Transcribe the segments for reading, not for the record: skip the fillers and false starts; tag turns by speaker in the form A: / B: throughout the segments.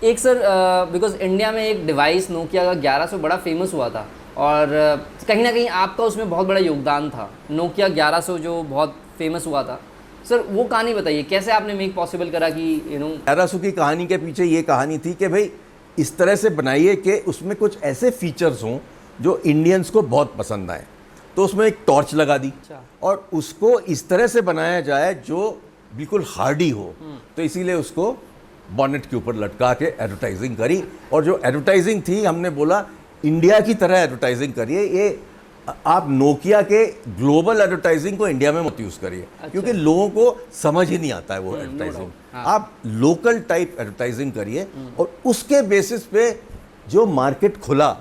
A: एक sir, because India में एक डिवाइस नोकिया का 1100 बड़ा फेमस हुआ था और कहीं ना कहीं आपका उसमें बहुत बड़ा योगदान था। नोकिया 1100 जो बहुत फेमस हुआ था सर, वो कहानी बताइए, कैसे आपने मेक पॉसिबल करा कि
B: 1100 की कहानी के पीछे ये कहानी थी कि भाई इस तरह से बनाइए कि उसमें कुछ ऐसे फीचर्स हों जो इंडियंस को बहुत पसंद आए। तो उसमें एक टॉर्च लगा दी और उसको इस तरह से बनाया जाए जो बिल्कुल हार्डी हो। तो इसीलिए उसको बॉनेट के ऊपर लटका के एडवर्टाइजिंग करी, और जो एडवर्टाइजिंग थी हमने बोला इंडिया की तरह एडवर्टाइजिंग करिए। ये आप नोकिया के ग्लोबल एडवर्टाइजिंग को इंडिया में मत यूज़ करिए। अच्छा। क्योंकि लोगों को समझ ही नहीं आता है वो एडवर्टाइजिंग। आप लोकल टाइप एडवर्टाइजिंग करिए और उसके बेसिस पे जो मार्केट खुला,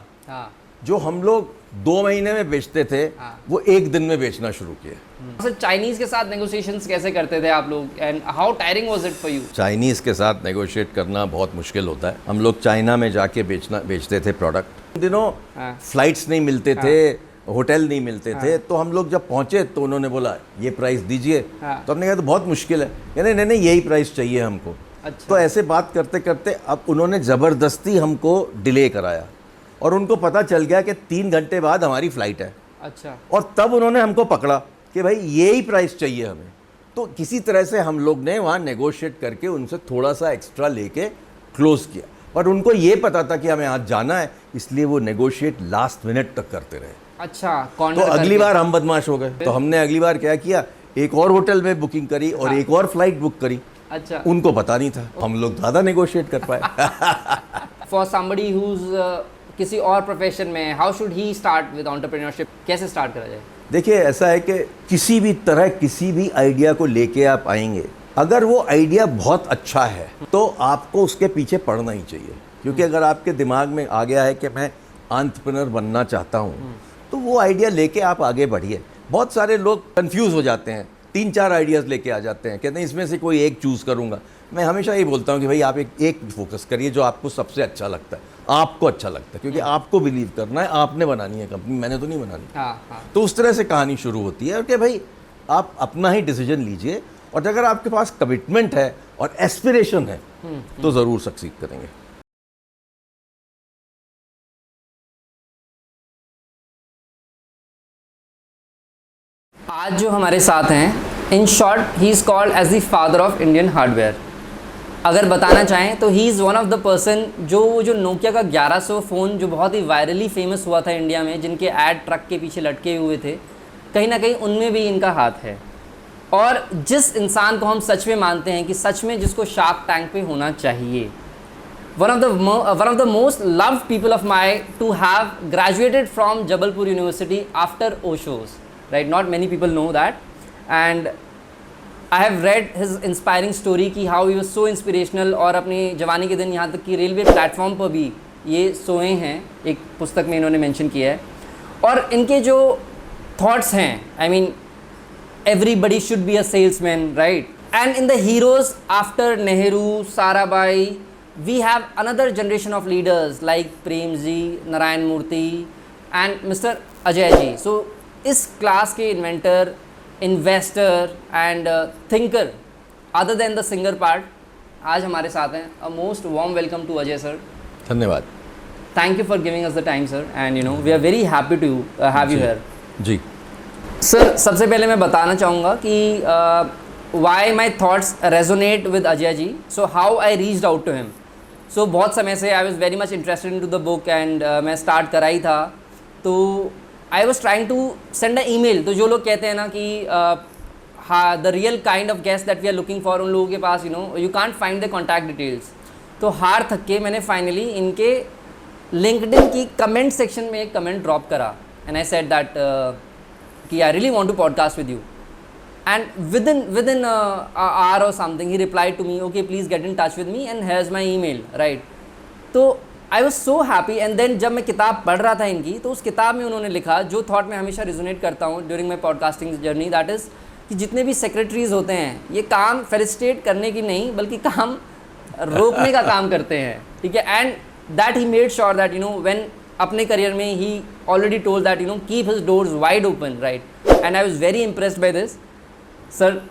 B: जो हम लोग 2 महीने में बेचते थे, वो 1 दिन में बेचना शुरू किए।
A: सर चाइनीज के साथ नेगोशिएशंस कैसे करते थे आप लोग, and how tiring was it for you?
B: Chinese के साथ नेगोशिएट करना बहुत मुश्किल होता है। हम लोग चाइना में जाके बेचते थे प्रोडक्ट। उन दिनों फ्लाइट्स नहीं मिलते थे, होटल नहीं मिलते थे, तो हम लोग जब पहुंचे तो उन्होंने बोला ये प्राइस दीजिए। तो हमने कहा तो बहुत मुश्किल है, नहीं नहीं यही प्राइस चाहिए हमको। अच्छा। तो ऐसे बात करते करते अब उन्होंने ज़बरदस्ती हमको डिले कराया और उनको पता चल गया कि 3 घंटे बाद हमारी फ़्लाइट है। अच्छा। और तब उन्होंने हमको पकड़ा कि भाई ये ही प्राइस चाहिए हमें। तो किसी तरह से हम लोग ने वहाँ नेगोशिएट करके उनसे थोड़ा सा एक्स्ट्रा लेके क्लोज़ किया, पर उनको ये पता था कि हमें आज जाना है, इसलिए वो नेगोशिएट लास्ट मिनट तक करते रहे।
A: अच्छा।
B: तो अगली बार हम बदमाश हो गए, तो हमने अगली बार क्या किया, एक और होटल में बुकिंग करी और एक और फ्लाइट बुक करी।
A: अच्छा।
B: उनको पता नहीं था, हम लोग ज़्यादा नेगोशिएट कर पाए।
A: फॉर समबडी हुज किसी और प्रोफेशन में, how should he start with entrepreneurship? कैसे स्टार्ट करा जाए?
B: देखिए ऐसा है कि किसी भी तरह किसी भी आइडिया को लेके आप आएंगे, अगर वो आइडिया बहुत अच्छा है तो आपको उसके पीछे पड़ना ही चाहिए। क्योंकि अगर आपके दिमाग में आ गया है कि मैं एंटरप्रेन्योर बनना चाहता हूँ, तो वो आइडिया लेके आप आगे बढ़िए। बहुत सारे लोग कंफ्यूज हो जाते हैं, 3-4 आइडियाज़ लेके आ जाते हैं, कहते हैं इसमें से कोई एक चूज़ करूँगा। मैं हमेशा यही बोलता हूँ कि भाई आप एक फोकस करिए जो आपको सबसे अच्छा लगता है, आपको अच्छा लगता है, क्योंकि आपको बिलीव करना है, आपने बनानी है कंपनी, मैंने तो नहीं बनानी। तो उस तरह से कहानी शुरू होती है कि भाई आप अपना ही डिसीजन लीजिए, और अगर आपके पास कमिटमेंट है और एस्पिरेशन है तो ज़रूर सक्सीड करेंगे।
A: आज जो हमारे साथ हैं, in short he is called as the father of Indian hardware. अगर बताना चाहें तो he is one of the person जो नोकिया का 1100 फ़ोन जो बहुत ही वायरली फेमस हुआ था इंडिया में, जिनके ऐड ट्रक के पीछे लटके हुए थे, कहीं ना कहीं उनमें भी इनका हाथ है। और जिस इंसान को हम सच में मानते हैं कि सच में जिसको शार्क टैंक पे होना चाहिए, one of the most loved people of mine to have graduated from Jabalpur University after Osho's, right? Not many people know that, and I have read his inspiring story कि how he was so inspirational, और अपनी जवानी के दिन यहाँ तक कि railway platform पर भी ये सोए हैं, एक पुस्तक में इन्होंने मेंशन किया है। और इनके जो थॉट्स हैं, I mean everybody should be a salesman, right? And in the heroes after Nehru, Sarabhai, we have another generation of leaders like Prem ji, Narayan Murthy and Mr. Ajay ji. So इस class के inventor, investor and thinker other than the singer part आज हमारे साथ हैं। A most warm welcome to Ajay sir.
B: धन्यवाद।
A: Thank you for giving us the time sir, and we are very happy to have you here.
B: जी
A: sir, सबसे पहले मैं बताना चाहूँगा कि why my thoughts resonate with Ajay ji, so how I reached out to him. So बहुत समय से आई was very much interested in to the book, and मैं स्टार्ट करा ही था, तो I was trying to send a email. तो जो लोग कहते हैं ना कि हाँ, the real kind of guest that we are looking for, उन लोगों के पास you can't find the contact details. तो हार थक के मैंने फाइनली इनके लिंक्डइन की कमेंट सेक्शन में एक कमेंट ड्रॉप करा, एंड आई सेड दैट कि I really want to podcast with you, and within an hour or something he replied to me, okay please get in touch with me and here's my email, right? तो I was so happy. And then जब मैं किताब पढ़ रहा था इनकी, तो उस किताब में उन्होंने लिखा जो थॉट मैं हमेशा रिजोनेट करता हूँ during my podcasting journey, that is कि जितने भी सेक्रेटरीज होते हैं, ये काम फेलिसिटेट करने की नहीं बल्कि काम रोकने का काम करते हैं, ठीक है। And that he made sure that when अपने करियर में ही already told that keep his doors wide open, right? And I was very impressed by this. Sir,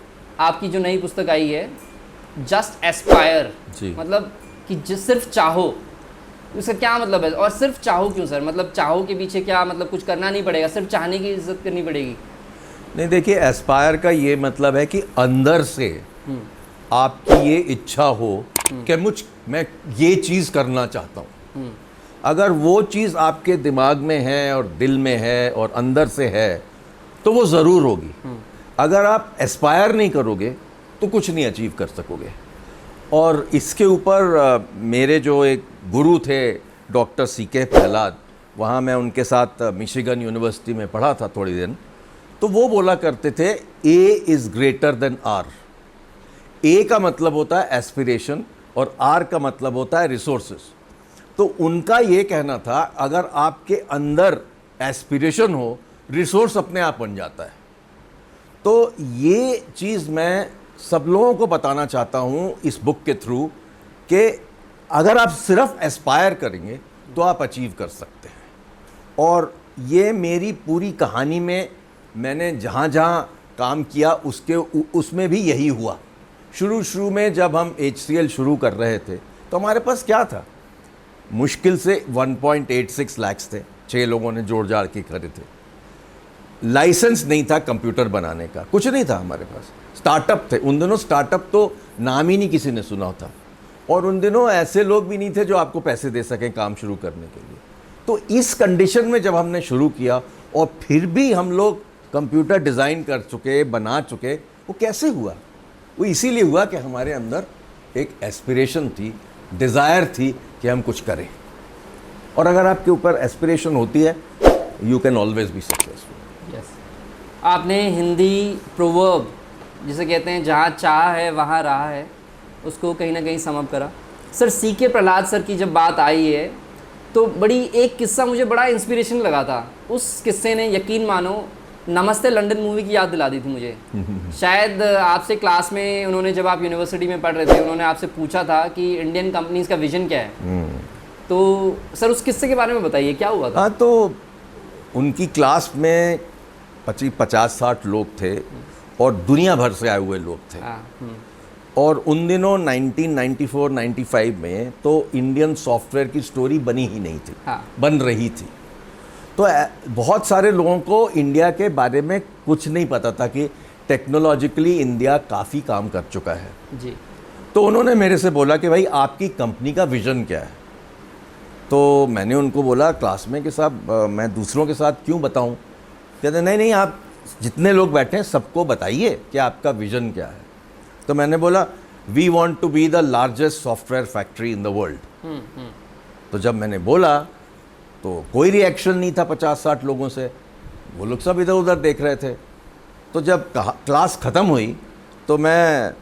A: आपकी जो नई पुस्तक आई है जस्ट एस्पायर, मतलब कि जिस सिर्फ चाहो, उसका क्या मतलब है? और सिर्फ चाहो क्यों सर? मतलब चाहो के पीछे क्या मतलब कुछ करना नहीं पड़ेगा, सिर्फ चाहने की इज्जत करनी पड़ेगी?
B: नहीं, देखिए, एस्पायर का ये मतलब है कि अंदर से आपकी ये इच्छा हो कि मैं ये चीज़ करना चाहता हूँ। अगर वो चीज़ आपके दिमाग में है और दिल में है और अंदर से है तो वो ज़रूर होगी। अगर आप एस्पायर नहीं करोगे तो कुछ नहीं अचीव कर सकोगे। और इसके ऊपर मेरे जो एक गुरु थे डॉक्टर CK प्रहलाद, वहाँ मैं उनके साथ मिशिगन यूनिवर्सिटी में पढ़ा था थोड़ी दिन, तो वो बोला करते थे A is greater than R। A का मतलब होता है एस्पिरेशन और R का मतलब होता है रिसोर्सेस। तो उनका ये कहना था, अगर आपके अंदर एस्पिरेशन हो, रिसोर्स अपने आप बन जाता है। तो ये चीज़ मैं सब लोगों को बताना चाहता हूँ इस बुक के थ्रू कि अगर आप सिर्फ एस्पायर करेंगे तो आप अचीव कर सकते हैं। और ये मेरी पूरी कहानी में मैंने जहाँ जहाँ काम किया उसमें भी यही हुआ। शुरू में जब हम HCL शुरू कर रहे थे तो हमारे पास क्या था? मुश्किल से 1.86 लाख थे, 6 लोगों ने जोड़ जाड़ के करे थे। लाइसेंस नहीं था कंप्यूटर बनाने का, कुछ नहीं था हमारे पास। स्टार्टअप थे उन दिनों, स्टार्टअप तो नाम ही नहीं किसी ने सुना था। और उन दिनों ऐसे लोग भी नहीं थे जो आपको पैसे दे सकें काम शुरू करने के लिए। तो इस कंडीशन में जब हमने शुरू किया और फिर भी हम लोग कंप्यूटर डिज़ाइन कर चुके, बना चुके, वो कैसे हुआ? वो इसीलिए हुआ कि हमारे अंदर एक एस्पिरेशन थी, डिज़ायर थी कि हम कुछ करें। और अगर आपके ऊपर एस्पिरेशन होती है, you can always be successful.
A: Yes. आपने हिंदी प्रोवर्ब जिसे कहते हैं जहाँ चाह है वहाँ राह है, उसको कहीं ना कहीं समअप करा। सर CK प्रहलाद सर की जब बात आई है तो बड़ी एक किस्सा मुझे बड़ा इंस्पिरेशन लगा था। उस किस्से ने यकीन मानो नमस्ते लंदन मूवी की याद दिला दी थी मुझे। शायद आपसे क्लास में उन्होंने, जब आप यूनिवर्सिटी में पढ़ रहे थे, उन्होंने आपसे पूछा था कि इंडियन कंपनीज का विजन क्या है। तो सर उस किस्से के बारे में बताइए, क्या हुआ था?
B: हाँ, तो उनकी क्लास में 50-60 लोग थे और दुनिया भर से आए हुए लोग थे। और उन दिनों 1994-95 में तो इंडियन सॉफ्टवेयर की स्टोरी बनी ही नहीं थी। बन रही थी। तो बहुत सारे लोगों को इंडिया के बारे में कुछ नहीं पता था कि टेक्नोलॉजिकली इंडिया काफ़ी काम कर चुका है
A: जी।
B: तो उन्होंने मेरे से बोला कि भाई आपकी कंपनी का विज़न क्या है? तो मैंने उनको बोला क्लास में कि साहब मैं दूसरों के साथ क्यों बताऊं? कहते नहीं, आप जितने लोग बैठे हैं सबको बताइए कि आपका विज़न क्या है। तो मैंने बोला we want to be the largest software factory in the world. तो जब मैंने बोला तो कोई रिएक्शन नहीं था 50-60 लोगों से, वो लोग सब इधर उधर देख रहे थे। तो जब क्लास ख़त्म हुई तो मैं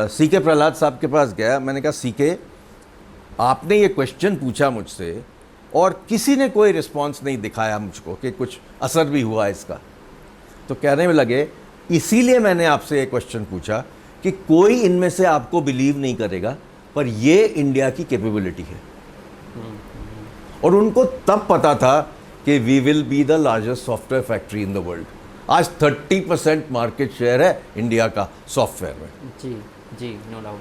B: CK प्रहलाद साहब के पास गया। मैंने कहा CK, आपने ये क्वेश्चन पूछा मुझसे और किसी ने कोई रिस्पांस नहीं दिखाया मुझको कि कुछ असर भी हुआ इसका। तो कहने में लगे इसीलिए मैंने आपसे ये क्वेश्चन पूछा कि कोई इनमें से आपको बिलीव नहीं करेगा, पर ये इंडिया की कैपेबिलिटी है। और उनको तब पता था कि we will be the largest software factory in the world. आज 30% मार्केट शेयर है इंडिया का सॉफ्टवेयर में।
A: जी, नो डाउट।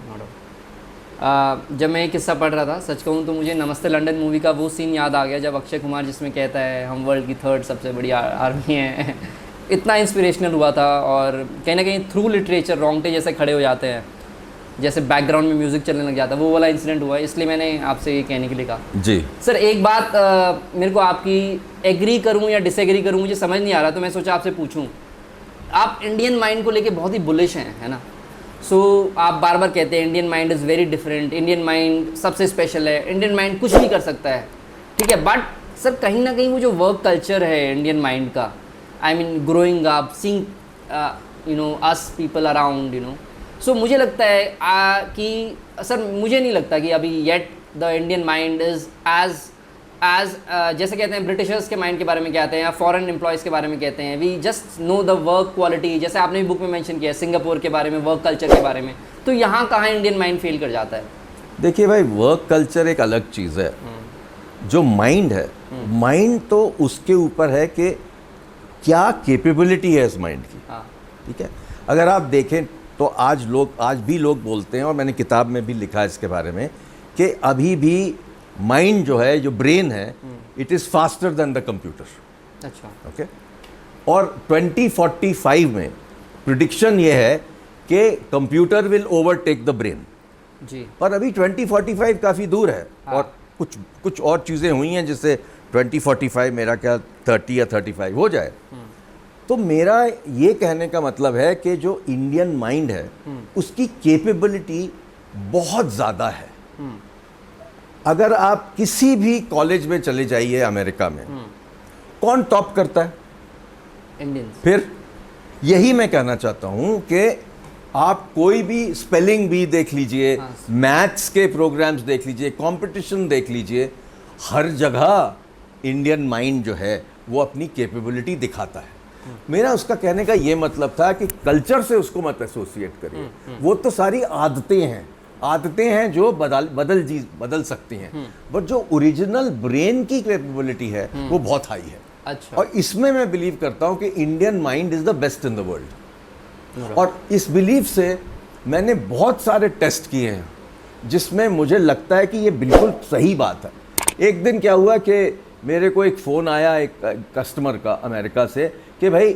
A: जब मैं ये किस्सा पढ़ रहा था, सच कहूँ तो मुझे नमस्ते लंदन मूवी का वो सीन याद आ गया जब अक्षय कुमार जिसमें कहता है हम वर्ल्ड की 3rd सबसे बड़ी आर्मी है। इतना इंस्पिरेशनल हुआ था। और कहीं ना कहीं थ्रू लिटरेचर रोंगटे जैसे खड़े हो जाते हैं, जैसे बैकग्राउंड में म्यूज़िक चलने लग जाता है, वो वाला इंसिडेंट हुआ है। इसलिए मैंने आपसे ये कहने के लिए कहा। जी सर, एक बात मेरे को आपकी एग्री करूं या डिसएग्री करूं मुझे समझ नहीं आ रहा, तो मैं सोचा आपसे पूछूं। आप इंडियन माइंड को लेके बहुत ही बुलिश हैं, है ना? आप बार बार कहते हैं Indian mind is very different, Indian mind सबसे स्पेशल है, इंडियन माइंड कुछ भी कर सकता है, ठीक है। बट सर कहीं ना कहीं वो जो वर्क कल्चर है इंडियन माइंड का, I mean growing up, seeing us people around, so मुझे लगता है कि सर मुझे नहीं लगता कि अभी yet the Indian mind is as जैसे कहते हैं ब्रिटिशर्स के माइंड के बारे में कहते हैं या फॉरेन एम्प्लॉयज़ के बारे में कहते हैं, we just know the work quality, जैसे आपने भी बुक में मेंशन किया सिंगापुर के बारे में, वर्क कल्चर के बारे में। तो यहाँ कहाँ इंडियन माइंड फेल कर जाता है?
B: देखिए भाई, वर्क कल्चर एक अलग चीज़ है। जो माइंड है, माइंड तो उसके ऊपर है कि क्या कैपेबिलिटी है इस माइंड की, ठीक है। अगर आप देखें तो आज भी लोग बोलते हैं, और मैंने किताब में भी लिखा है इसके बारे में, कि अभी भी माइंड जो है, जो ब्रेन है, it is faster than the computer.
A: अच्छा।
B: ओके। और 2045 में प्रिडिक्शन ये है कि computer will overtake the brain.
A: जी।
B: पर अभी 2045 काफ़ी दूर है।
A: हाँ।
B: और कुछ और चीज़ें हुई हैं जिससे 2045 मेरा क्या 30 या 35 हो जाए। तो मेरा ये कहने का मतलब है कि जो इंडियन माइंड है उसकी कैपेबिलिटी बहुत ज़्यादा है। अगर आप किसी भी कॉलेज में चले जाइए अमेरिका में, कौन टॉप करता है?
A: इंडियंस।
B: फिर यही मैं कहना चाहता हूं कि आप कोई भी स्पेलिंग भी देख लीजिए,
A: हाँ।
B: मैथ्स के प्रोग्राम्स देख लीजिए, कंपटीशन देख लीजिए, हर जगह इंडियन माइंड जो है वो अपनी कैपेबिलिटी दिखाता है। मेरा उसका कहने का ये मतलब था कि कल्चर से उसको मत एसोसिएट करिए। वो तो सारी आदतें हैं जो बदल सकती हैं, बट जो ओरिजिनल ब्रेन की कैपेबिलिटी है वो बहुत हाई है।
A: अच्छा।
B: और इसमें मैं बिलीव करता हूं कि Indian mind is the best in the world. और इस बिलीफ से मैंने बहुत सारे टेस्ट किए हैं जिसमें मुझे लगता है कि ये बिल्कुल सही बात है। एक दिन क्या हुआ कि मेरे को एक फ़ोन आया एक कस्टमर का अमेरिका से कि भाई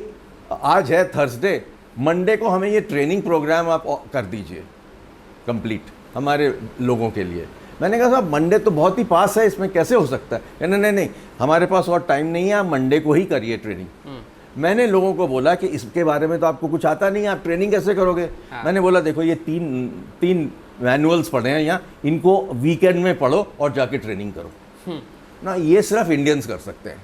B: आज है थर्सडे, मंडे को हमें ये ट्रेनिंग प्रोग्राम आप कर दीजिए कंप्लीट हमारे लोगों के लिए। मैंने कहा साहब मंडे तो बहुत ही पास है, इसमें कैसे हो सकता है? कहने नहीं हमारे पास और टाइम नहीं है, आप मंडे को ही करिए ट्रेनिंग। मैंने लोगों को बोला कि इसके बारे में तो आपको कुछ आता नहीं है, आप ट्रेनिंग कैसे करोगे?
A: हाँ।
B: मैंने बोला देखो ये तीन मैनुअल्स पढ़े हैं यहाँ, इनको वीकेंड में पढ़ो और जाके ट्रेनिंग करो ना। ये सिर्फ इंडियंस कर सकते हैं।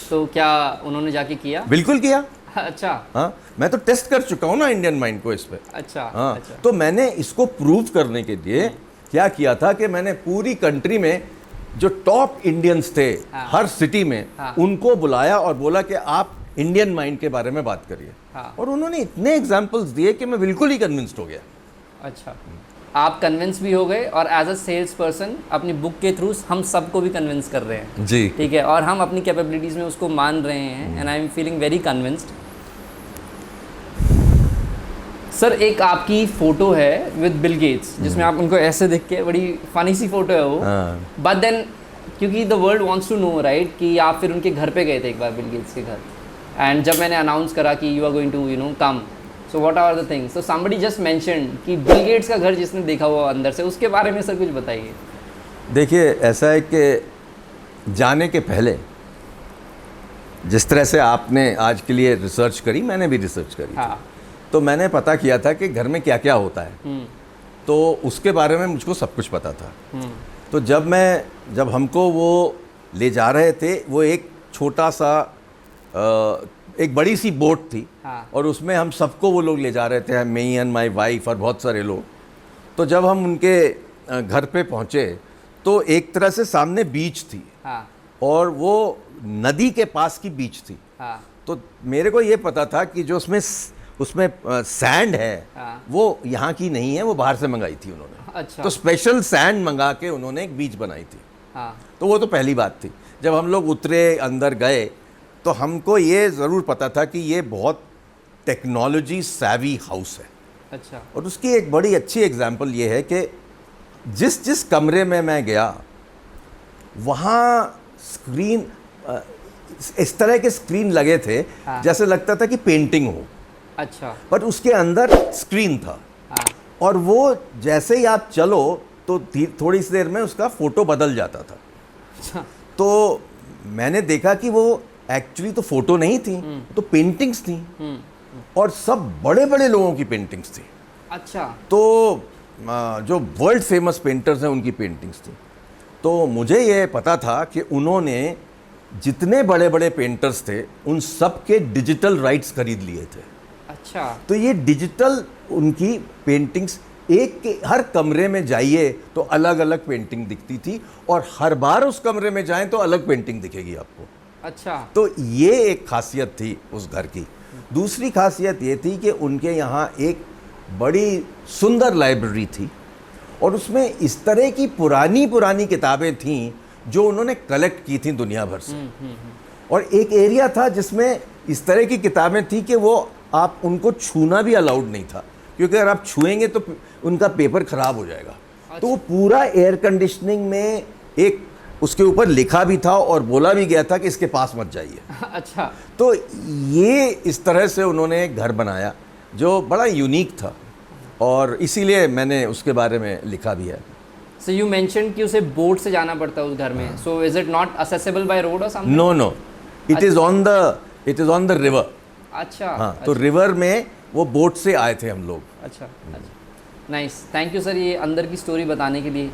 A: तो क्या उन्होंने जाके किया?
B: बिल्कुल किया।
A: अच्छा।
B: हाँ, मैं तो टेस्ट कर चुका हूँ ना इंडियन माइंड को इस पे।
A: अच्छा।
B: हाँ।
A: अच्छा।
B: तो मैंने इसको प्रूव करने के लिए क्या किया था कि मैंने पूरी कंट्री में जो टॉप इंडियंस थे,
A: हाँ।
B: हर सिटी में,
A: हाँ।
B: उनको बुलाया और बोला कि आप इंडियन माइंड के बारे में बात करिए।
A: हाँ।
B: और उन्होंने इतने एग्जाम्पल्स दिए कि मैं बिल्कुल ही कन्विंस्ड हो गया।
A: अच्छा, आप कन्विंस भी हो गए और एज अ सेल्स पर्सन अपनी बुक के थ्रू हम सबको भी कन्विंस कर रहे हैं।
B: जी।
A: ठीक है, और हम अपनी कैपेबिलिटीज़ में उसको मान रहे हैं and I am feeling very convinced. Sir एक आपकी फ़ोटो है विद बिल गेट्स जिसमें आप उनको ऐसे देख के, बड़ी फनी सी फोटो है वो। बट देन क्योंकि the world wants to know right कि आप फिर उनके घर पे गए थे एक बार बिल गेट्स के घर, एंड जब मैंने अनाउंस करा कि you are going to come, so what are the things, so somebody just mentioned कि बिल गेट्स का घर जिसने देखा हुआ अंदर से, उसके बारे में सर कुछ बताइए।
B: देखिए ऐसा है कि जाने के पहले जिस तरह से आपने आज के लिए रिसर्च करी, मैंने भी रिसर्च करी।
A: हाँ।
B: तो मैंने पता किया था कि घर में क्या क्या होता है, तो उसके बारे में मुझको सब कुछ पता था। तो जब हमको वो ले जा रहे थे, वो एक छोटा सा एक बड़ी सी बोट थी।
A: हाँ।
B: और उसमें हम सबको वो लोग ले जा रहे थे, मी एंड माई वाइफ और बहुत सारे लोग। तो जब हम उनके घर पे पहुँचे तो एक तरह से सामने बीच थी।
A: हाँ।
B: और वो नदी के पास की बीच थी।
A: हाँ।
B: तो मेरे को ये पता था कि जो उसमें सैंड है,
A: हाँ।
B: वो यहाँ की नहीं है, वो बाहर से मंगाई थी उन्होंने।
A: अच्छा।
B: तो स्पेशल सैंड मंगा के उन्होंने एक बीच बनाई थी।
A: हाँ।
B: तो वो तो पहली बात थी। जब हम लोग उतरे, अंदर गए, तो हमको ये ज़रूर पता था कि ये बहुत टेक्नोलॉजी सैवी हाउस है।
A: अच्छा।
B: और उसकी एक बड़ी अच्छी एग्जांपल ये है कि जिस कमरे में मैं गया वहाँ स्क्रीन, इस तरह के स्क्रीन लगे थे।
A: हाँ।
B: जैसे लगता था कि पेंटिंग हो।
A: अच्छा।
B: बट उसके अंदर स्क्रीन था।
A: हाँ।
B: और वो जैसे ही आप चलो तो थोड़ी सी देर में उसका फ़ोटो बदल जाता था।
A: अच्छा।
B: तो मैंने देखा कि वो एक्चुअली तो फ़ोटो नहीं थी, तो पेंटिंग्स थी। और सब बड़े बड़े लोगों की पेंटिंग्स थी।
A: अच्छा।
B: तो जो वर्ल्ड फेमस पेंटर्स हैं उनकी पेंटिंग्स थी। तो मुझे ये पता था कि उन्होंने जितने बड़े बड़े पेंटर्स थे उन सब के डिजिटल राइट्स खरीद लिए थे।
A: अच्छा।
B: तो ये डिजिटल उनकी पेंटिंग्स, एक के हर कमरे में जाइए तो अलग अलग पेंटिंग दिखती थी, और हर बार उस कमरे में जाएं तो अलग पेंटिंग दिखेगी आपको।
A: अच्छा।
B: तो ये एक खासियत थी उस घर की। दूसरी खासियत ये थी कि उनके यहाँ एक बड़ी सुंदर लाइब्रेरी थी, और उसमें इस तरह की पुरानी पुरानी किताबें थीं जो उन्होंने कलेक्ट की थी दुनिया भर से। और एक एरिया था जिसमें इस तरह की किताबें थी कि वो आप उनको छूना भी अलाउड नहीं था, क्योंकि अगर आप छुएंगे तो उनका पेपर खराब हो जाएगा। तो वो पूरा एयर कंडीशनिंग में एक उसके ऊपर लिखा भी था और बोला भी गया था कि इसके पास मत जाइए।
A: अच्छा।
B: तो ये इस तरह से उन्होंने एक घर बनाया जो बड़ा यूनिक था, और इसीलिए मैंने उसके बारे में लिखा भी है।
A: सो यू मेंशन कि उसे बोट से जाना पड़ता है उस घर में, so is it not accessible by road और something?
B: No no, it is on the river.
A: अच्छा।
B: हाँ, तो रिवर में वो बोट से आए थे हम लोग।
A: अच्छा अच्छा, नाइस, थैंक यू सर ये अंदर की स्टोरी बताने के लिए।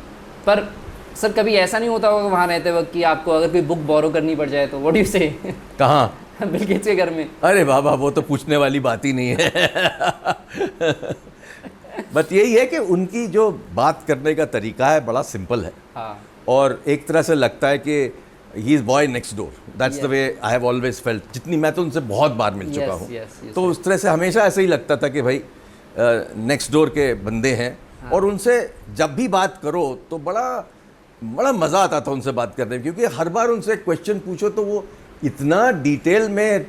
A: पर सर कभी ऐसा नहीं होता होगा वहाँ रहते वक्त कि आपको अगर कोई बुक बोरो करनी पड़ जाए तो व्हाट डू यू से?
B: कहाँ?
A: बिल गेट्स के घर में?
B: अरे बाबा, वो तो पूछने वाली बात ही नहीं है। बट यही है कि उनकी जो बात करने का तरीका है बड़ा सिंपल है।
A: हाँ।
B: और एक तरह से लगता है कि he is boy next door. That's the way I have always felt. जितनी मैं तो उनसे बहुत बार मिल चुका हूँ, तो उस तरह से हमेशा ऐसे ही लगता था कि भाई नेक्स्ट डोर के बंदे हैं। हाँ। और उनसे जब भी बात करो तो बड़ा मज़ा आता था उनसे बात करने में, क्योंकि हर बार उनसे क्वेश्चन पूछो तो वो इतना डिटेल में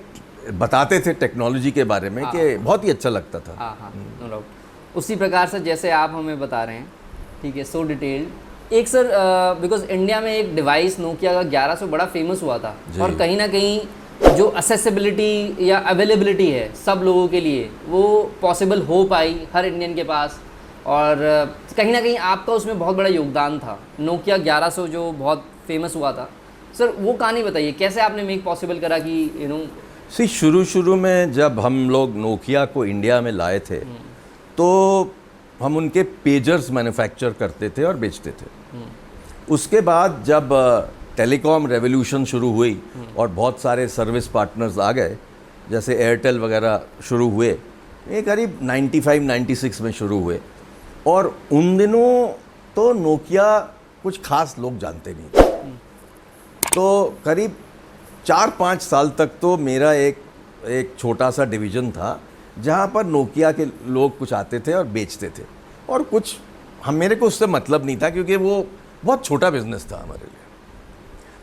B: बताते थे टेक्नोलॉजी के बारे में कि बहुत ही अच्छा लगता था।
A: हाँ हाँ, नो डाउट। उसी प्रकार से जैसे आप हमें बता रहे हैं, ठीक है, सो डिटेल्ड। एक सर बिकॉज इंडिया में एक डिवाइस नोकिया का 1100 बड़ा फेमस हुआ था, और कहीं ना कहीं जो असेसिबिलिटी या अवेलेबिलिटी है सब लोगों के लिए वो पॉसिबल हो पाई हर इंडियन के पास, और कहीं ना कहीं आपका उसमें बहुत बड़ा योगदान था। नोकिया 1100 जो बहुत फेमस हुआ था, सर वो कहानी बताइए, कैसे आपने मेक पॉसिबल करा कि यू नो?
B: शुरू में जब हम लोग नोकिया को इंडिया में लाए थे तो हम उनके पेजर्स मैन्युफैक्चर करते थे और बेचते थे। उसके बाद जब टेलीकॉम रेवोल्यूशन शुरू हुई और बहुत सारे सर्विस पार्टनर्स आ गए, जैसे एयरटेल वगैरह शुरू हुए, ये करीब 95-96 में शुरू हुए, और उन दिनों तो नोकिया कुछ खास लोग जानते नहीं थे। तो करीब 4-5 साल तक तो मेरा एक छोटा सा डिवीज़न था जहाँ पर नोकिया के लोग कुछ आते थे और बेचते थे, और कुछ मेरे को उससे मतलब नहीं था क्योंकि वो बहुत छोटा बिजनेस था हमारे लिए।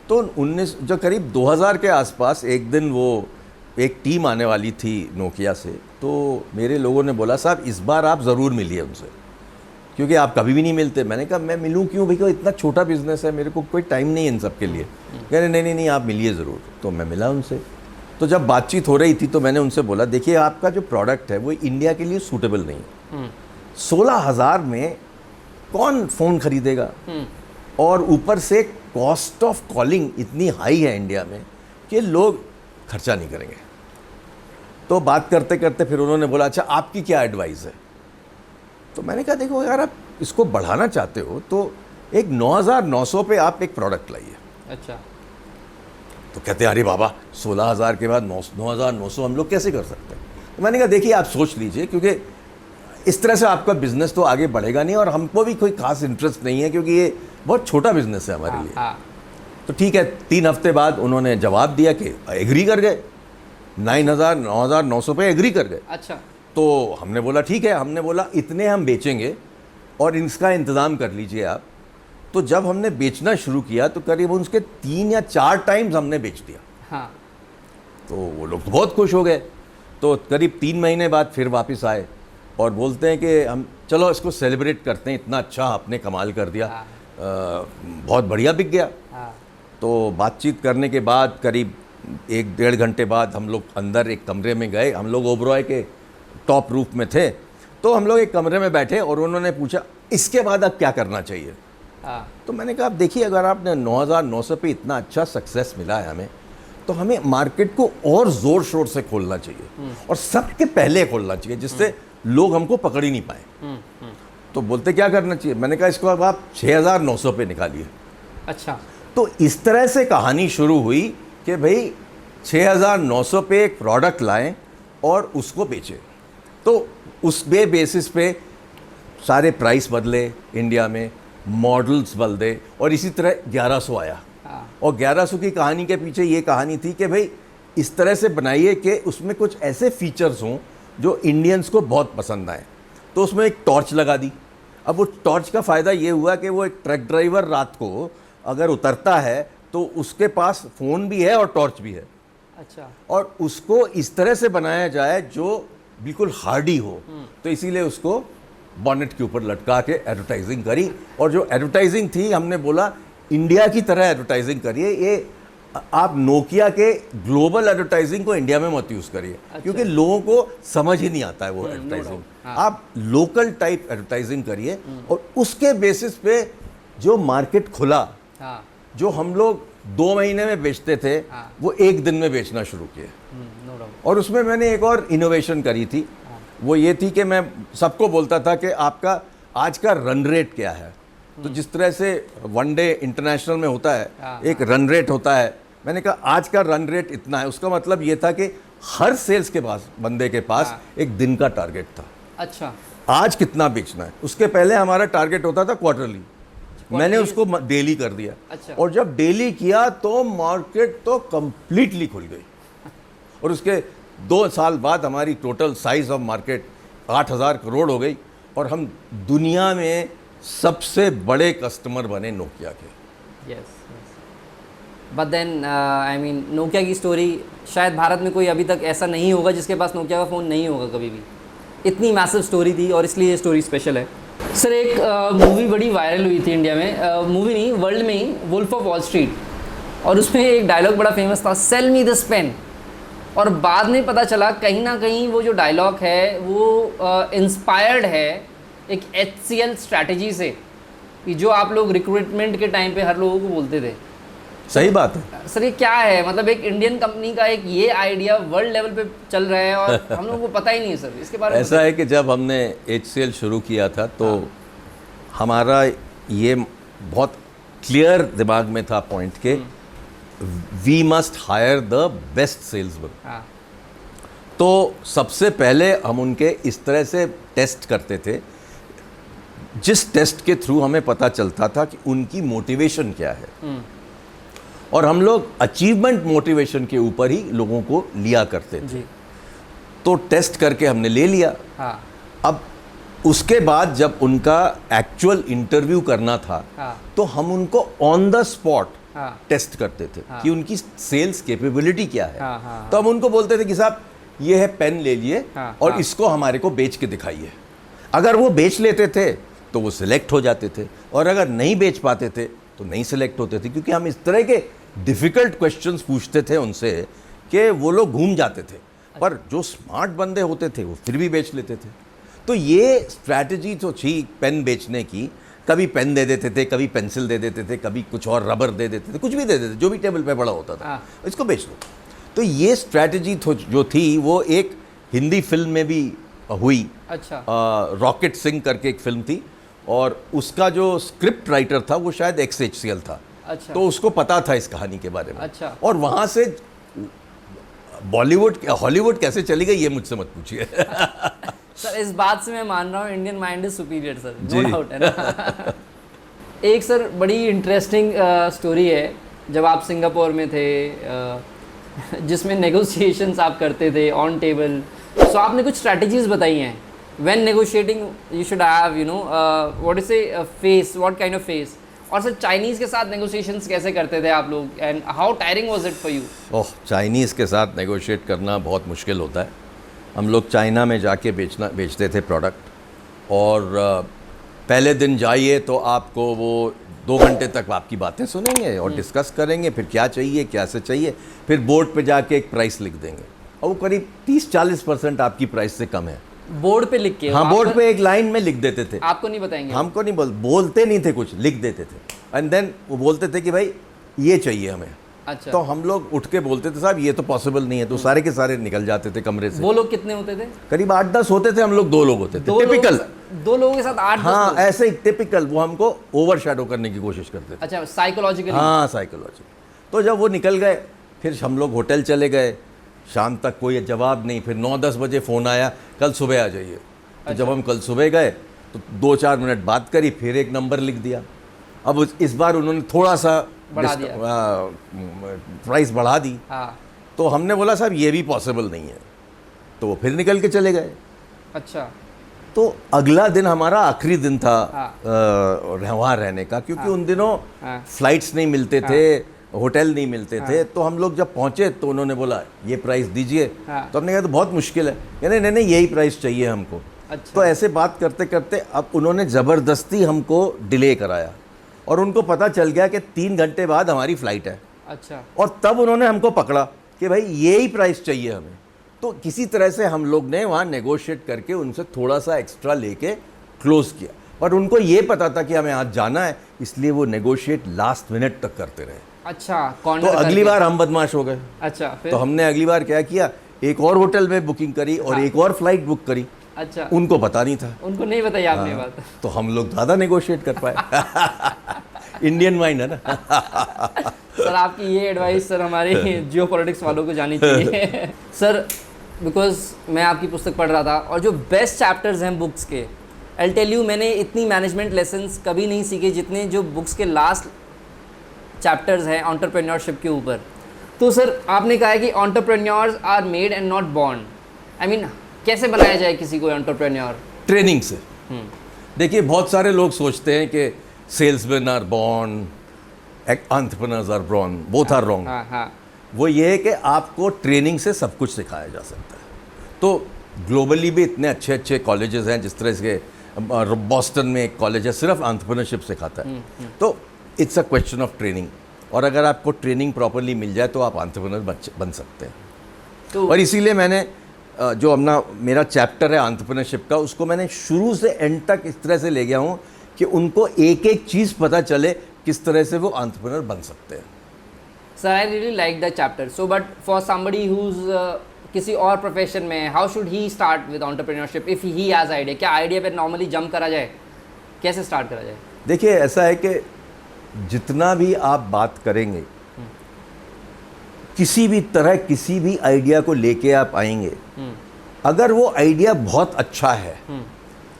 B: तो जो करीब 2000 के आसपास एक दिन वो एक टीम आने वाली थी नोकिया से, तो मेरे लोगों ने बोला साहब इस बार आप ज़रूर मिलिए उनसे, क्योंकि आप कभी भी नहीं मिलते। मैंने कहा मैं मिलूं क्यों भैया, इतना छोटा बिजनेस है, मेरे को कोई टाइम नहीं है इन सब के लिए। कह रहे नहीं आप मिलिए ज़रूर। तो मैं मिला उनसे। तो जब बातचीत हो रही थी तो मैंने उनसे बोला देखिए आपका जो प्रोडक्ट है वो इंडिया के लिए सूटेबल नहीं है। 16,000 में कौन फ़ोन खरीदेगा, और ऊपर से कॉस्ट ऑफ कॉलिंग इतनी हाई है इंडिया में कि लोग खर्चा नहीं करेंगे। तो बात करते करते फिर उन्होंने बोला अच्छा आपकी क्या एडवाइस है? तो मैंने कहा देखो यार आप इसको बढ़ाना चाहते हो तो एक 9,900 पे आप एक प्रोडक्ट लाइए।
A: अच्छा।
B: तो कहते हैं अरे बाबा 16,000 के बाद 9,900 हम लोग कैसे कर सकते हैं? तो मैंने कहा देखिए आप सोच लीजिए, क्योंकि इस तरह से आपका बिजनेस तो आगे बढ़ेगा नहीं, और हमको भी कोई खास इंटरेस्ट नहीं है क्योंकि ये बहुत छोटा बिजनेस है हमारे लिए। तो ठीक है, 3 हफ्ते बाद उन्होंने जवाब दिया कि एग्री कर गए, 9,900 पे एग्री कर गए।
A: अच्छा।
B: तो हमने बोला ठीक है, हमने बोला इतने हम बेचेंगे और इसका इंतज़ाम कर लीजिए आप। तो जब हमने बेचना शुरू किया तो करीब उसके 3 या 4 टाइम्स हमने बेच दिया।
A: हाँ।
B: तो वो लोग तो बहुत खुश हो गए। तो करीब 3 महीने बाद फिर वापस आए और बोलते हैं कि हम चलो इसको सेलिब्रेट करते हैं, इतना अच्छा आपने कमाल कर दिया।
A: हाँ।
B: बहुत बढ़िया बिक गया।
A: हाँ।
B: तो बातचीत करने के बाद करीब 1-1.5 घंटे बाद हम लोग अंदर एक कमरे में गए। हम लोग ओबरॉय के टॉप रूफ में थे। तो हम लोग एक कमरे में बैठे और उन्होंने पूछा इसके बाद अब क्या करना चाहिए। तो मैंने कहा आप देखिए अगर आपने 9,900 पे इतना अच्छा सक्सेस मिला है हमें, तो हमें मार्केट को और ज़ोर शोर से खोलना चाहिए और सबके पहले खोलना चाहिए जिससे लोग हमको पकड़ ही नहीं पाए। तो बोलते क्या करना चाहिए? मैंने कहा इसको अब आप 6,900 पे निकालिए।
A: अच्छा।
B: तो इस तरह से कहानी शुरू हुई कि भाई 6,900 पे एक प्रोडक्ट लाएं और उसको बेचें। तो उस बेसिस पे सारे प्राइस बदले, इंडिया में मॉडल्स बदले, और इसी तरह 1100 आया। और 1100 की कहानी के पीछे ये कहानी थी कि भाई इस तरह से बनाइए कि उसमें कुछ ऐसे फीचर्स हों जो इंडियंस को बहुत पसंद आए। तो उसमें एक टॉर्च लगा दी। अब वो टॉर्च का फ़ायदा ये हुआ कि वो एक ट्रक ड्राइवर रात को अगर उतरता है तो उसके पास फ़ोन भी है और टॉर्च भी है।
A: अच्छा।
B: और उसको इस तरह से बनाया जाए जो बिल्कुल हार्डी हो, तो इसीलिए उसको बॉनेट के ऊपर लटका के एडवर्टाइजिंग करी। और जो एडवर्टाइजिंग थी, हमने बोला इंडिया की तरह एडवर्टाइजिंग करिए, ये आप नोकिया के ग्लोबल एडवर्टाइजिंग को इंडिया में मत यूज़ करिए, क्योंकि लोगों को समझ ही नहीं आता है वो एडवर्टाइजिंग। आप लोकल टाइप एडवर्टाइजिंग करिए, और उसके बेसिस पे जो मार्केट खुला, जो हम लोग 2 महीने में बेचते थे, वो 1 दिन में बेचना शुरू किए। और उसमें मैंने एक और इनोवेशन करी थी, वो ये थी कि मैं सबको बोलता था कि आपका आज का रन रेट क्या है। तो जिस तरह से वनडे इंटरनेशनल में होता है, एक रन रेट होता है, मैंने कहा आज का रन रेट इतना है। उसका मतलब ये था कि हर सेल्स के पास, बंदे के पास एक दिन का टारगेट था।
A: अच्छा,
B: आज कितना बेचना है। उसके पहले हमारा टारगेट होता था क्वार्टरली, मैंने उसको डेली कर दिया।
A: अच्छा।
B: और जब डेली किया तो मार्केट तो कंप्लीटली खुल गई, और उसके 2 साल बाद हमारी total size of market 8,000 crore हो गई, और हम दुनिया में सबसे बड़े कस्टमर बने नोकिया के।
A: Yes. But then I mean Nokia की स्टोरी, शायद भारत में कोई अभी तक ऐसा नहीं होगा जिसके पास नोकिया का फ़ोन नहीं होगा कभी भी। इतनी मैसिव स्टोरी थी, और इसलिए ये स्टोरी स्पेशल है। सर, एक मूवी बड़ी वायरल हुई थी इंडिया में, मूवी नहीं वर्ल्ड में ही, वुल्फ ऑफ वॉल स्ट्रीट, और उसमें एक डायलॉग बड़ा फेमस था, सेल मी दिस पेन। और बाद में पता चला कहीं ना कहीं वो जो डायलॉग है वो इंस्पायर्ड है एक HCL स्ट्रैटेजी से, कि जो आप लोग रिक्रूटमेंट के टाइम पे हर लोगों को बोलते थे।
B: सही बात है
A: सर, ये क्या है? मतलब एक इंडियन कंपनी का एक ये आइडिया वर्ल्ड लेवल पे चल रहा है, और हम लोगों को पता ही नहीं है। सर, इसके बारे में
B: ऐसा है कि जब हमने HCL शुरू किया था, तो हमारा ये बहुत क्लियर दिमाग में था पॉइंट के we must hire the best salesman. तो सबसे पहले हम उनके इस तरह से टेस्ट करते थे, जिस टेस्ट के थ्रू हमें पता चलता था कि उनकी मोटिवेशन क्या है, और हम लोग अचीवमेंट मोटिवेशन के ऊपर ही लोगों को लिया करते थे। तो टेस्ट करके हमने ले लिया। अब उसके बाद जब उनका एक्चुअल इंटरव्यू करना था, तो हम उनको ऑन द स्पॉट टेस्ट करते थे कि उनकी सेल्स कैपेबिलिटी क्या है। तो हम उनको बोलते थे कि साहब ये है पेन, ले लिए और इसको हमारे को बेच के दिखाइए। अगर वो बेच लेते थे तो वो सिलेक्ट हो जाते थे, और अगर नहीं बेच पाते थे तो नहीं सिलेक्ट होते थे, क्योंकि हम इस तरह के डिफ़िकल्ट क्वेश्चंस पूछते थे उनसे कि वो लोग घूम जाते थे। पर जो स्मार्ट बंदे होते थे वो फिर भी बेच लेते थे। तो ये स्ट्रैटेजी तो थी पेन बेचने की। कभी पेन दे देते थे, कभी पेंसिल दे देते थे, कभी कुछ और रबर दे देते थे, कुछ भी दे देते थे, जो भी टेबल पे पड़ा होता था, इसको बेच लो। तो ये स्ट्रैटेजी जो थी वो एक हिंदी फिल्म में भी हुई।
A: अच्छा।
B: रॉकेट सिंह करके एक फिल्म थी, और उसका जो स्क्रिप्ट राइटर था वो शायद XHCL था।
A: अच्छा।
B: तो उसको पता था इस कहानी के बारे में।
A: अच्छा।
B: और वहाँ से बॉलीवुड हॉलीवुड कैसे चली गई ये मुझसे मत पूछिए।
A: सर, इस बात से मैं मान रहा हूँ Indian mind is superior sir, no doubt है ना। एक सर बड़ी इंटरेस्टिंग स्टोरी है, जब आप सिंगापुर में थे, जिसमें नेगोशिएशंस आप करते थे ऑन टेबल। सो आपने कुछ स्ट्रैटेजीज बताई हैं when negotiating, you should have what is a face, what kind of face. और सर चाइनीज़ के साथ नेगोशिएशंस कैसे करते थे आप लोग, and how tiring was it for you?
B: Oh, Chinese के साथ नेगोशिएट करना बहुत मुश्किल होता है। हम लोग चाइना में जाके बेचते थे प्रोडक्ट, और पहले दिन जाइए तो आपको वो 2 घंटे तक आपकी बातें सुनेंगे और डिस्कस करेंगे, फिर क्या चाहिए, क्या से चाहिए, फिर बोर्ड पे जाके एक प्राइस लिख देंगे, और वो करीब 30-40% आपकी प्राइस से कम है।
A: बोर्ड पे लिख के?
B: हाँ, बोर्ड पे एक लाइन में लिख देते थे।
A: आपको नहीं बताएंगे?
B: हमको नहीं बोलते नहीं थे कुछ, लिख देते थे। एंड देन वो बोलते थे कि भाई ये चाहिए हमें।
A: अच्छा।
B: तो हम लोग उठ के बोलते थे साहब ये तो पॉसिबल नहीं है, तो सारे के सारे निकल जाते थे कमरे से।
A: वो लोग कितने होते थे?
B: करीब 8-10 होते थे, हम लोग 2 लोग होते थे, टिपिकल।
A: 2 लोगों के साथ 8-10
B: हाँ,
A: लोग?
B: ऐसे ही टिपिकल। वो हमको ओवर शैडो करने की कोशिश करते थे।
A: अच्छा, साइकोलॉजिकली?
B: हाँ, साइकोलॉजी। तो जब वो निकल गए, फिर हम लोग होटल चले गए। शाम तक कोई जवाब नहीं। फिर 9-10 बजे फ़ोन आया, कल सुबह आ जाइए। तो जब हम कल सुबह गए तो 2-4 मिनट बात करी, फिर एक नंबर लिख दिया। अब इस बार उन्होंने थोड़ा सा
A: बढ़ा दिया,
B: प्राइस बढ़ा दी।
A: हाँ।
B: तो हमने बोला साहब ये भी पॉसिबल नहीं है, तो वो फिर निकल के चले गए।
A: अच्छा।
B: तो अगला दिन हमारा आखिरी दिन था
A: हाँ।
B: वहाँ रहने का, क्योंकि
A: हाँ।
B: उन दिनों
A: हाँ।
B: फ्लाइट्स नहीं मिलते थे, होटल नहीं मिलते थे, तो हम लोग जब पहुंचे तो उन्होंने बोला ये प्राइस दीजिए। तो हमने कहा तो बहुत मुश्किल है, कहने नहीं नहीं यही प्राइस चाहिए हमको।
A: अच्छा।
B: तो ऐसे बात करते करते अब उन्होंने ज़बरदस्ती हमको डिले कराया और उनको पता चल गया कि 3 घंटे बाद हमारी फ़्लाइट है।
A: अच्छा।
B: और तब उन्होंने हमको पकड़ा कि भाई यही प्राइस चाहिए हमें। तो किसी तरह से हम लोग ने वहाँ नेगोशिएट करके उनसे थोड़ा सा एक्स्ट्रा लेके क्लोज़ किया, पर उनको ये पता था कि हमें आज जाना है, इसलिए वो नेगोशिएट लास्ट मिनट तक करते रहे।
A: अच्छा।
B: तो अगली बार हम बदमाश हो गए।
A: अच्छा। फिर?
B: तो हमने अगली बार क्या किया, एक और होटल में बुकिंग करी और एक और फ्लाइट बुक करी।
A: अच्छा।
B: उनको पता नहीं था,
A: उनको नहीं बताई आपने बात।
B: तो हम लोग ज़्यादा नेगोशिएट कर पाए। इंडियन माइंड है ना।
A: सर आपकी ये एडवाइस सर हमारे जियो पॉलिटिक्स वालों को जानी चाहिए। सर बिकॉज मैं आपकी पुस्तक पढ़ रहा था और जो बेस्ट चैप्टर्स हैं बुक्स के, आई टेल यू मैंने इतनी मैनेजमेंट लेसन्स कभी नहीं सीखे जितने जो बुक्स के लास्ट चैप्टर्स हैं एंटरप्रेन्योरशिप के ऊपर। तो सर आपने कहा है कि entrepreneurs are made and not born. I mean कैसे बनाया जाए किसी को एंटरप्रेन्योर?
B: ट्रेनिंग से। देखिए बहुत सारे लोग सोचते हैं कि salesman are born, entrepreneurs are born, both are wrong.
A: हाँ।
B: वो ये है कि आपको ट्रेनिंग से सब कुछ सिखाया जा सकता है। तो ग्लोबली भी इतने अच्छे अच्छे कॉलेजेस हैं, जिस तरह से बॉस्टन में एक कॉलेज है सिर्फ एंटरप्रेन्योरशिप सिखाता है। तो it's a question of training, और अगर आपको ट्रेनिंग प्रॉपरली मिल जाए तो आप एंटरप्रेन्योर बन सकते हैं।
A: तो
B: और इसीलिए मैंने जो अपना मेरा चैप्टर है एंटरप्रेन्योरशिप का, उसको मैंने शुरू से एंड तक इस तरह से ले गया हूँ कि उनको एक एक चीज़ पता चले किस तरह से वो एंटरप्रेन्योर बन सकते हैं।
A: Sir I really like the chapter. So but for somebody whose किसी और प्रोफेशन में, how should he start with entrepreneurship if he has idea? क्या आइडिया पे नॉर्मली जंप करा जाए? कैसे स्टार्ट करा जाए?
B: देखिए ऐसा है कि जितना भी आप बात करेंगे, किसी भी तरह किसी भी आइडिया को लेके आप आएंगे, अगर वो आइडिया बहुत अच्छा है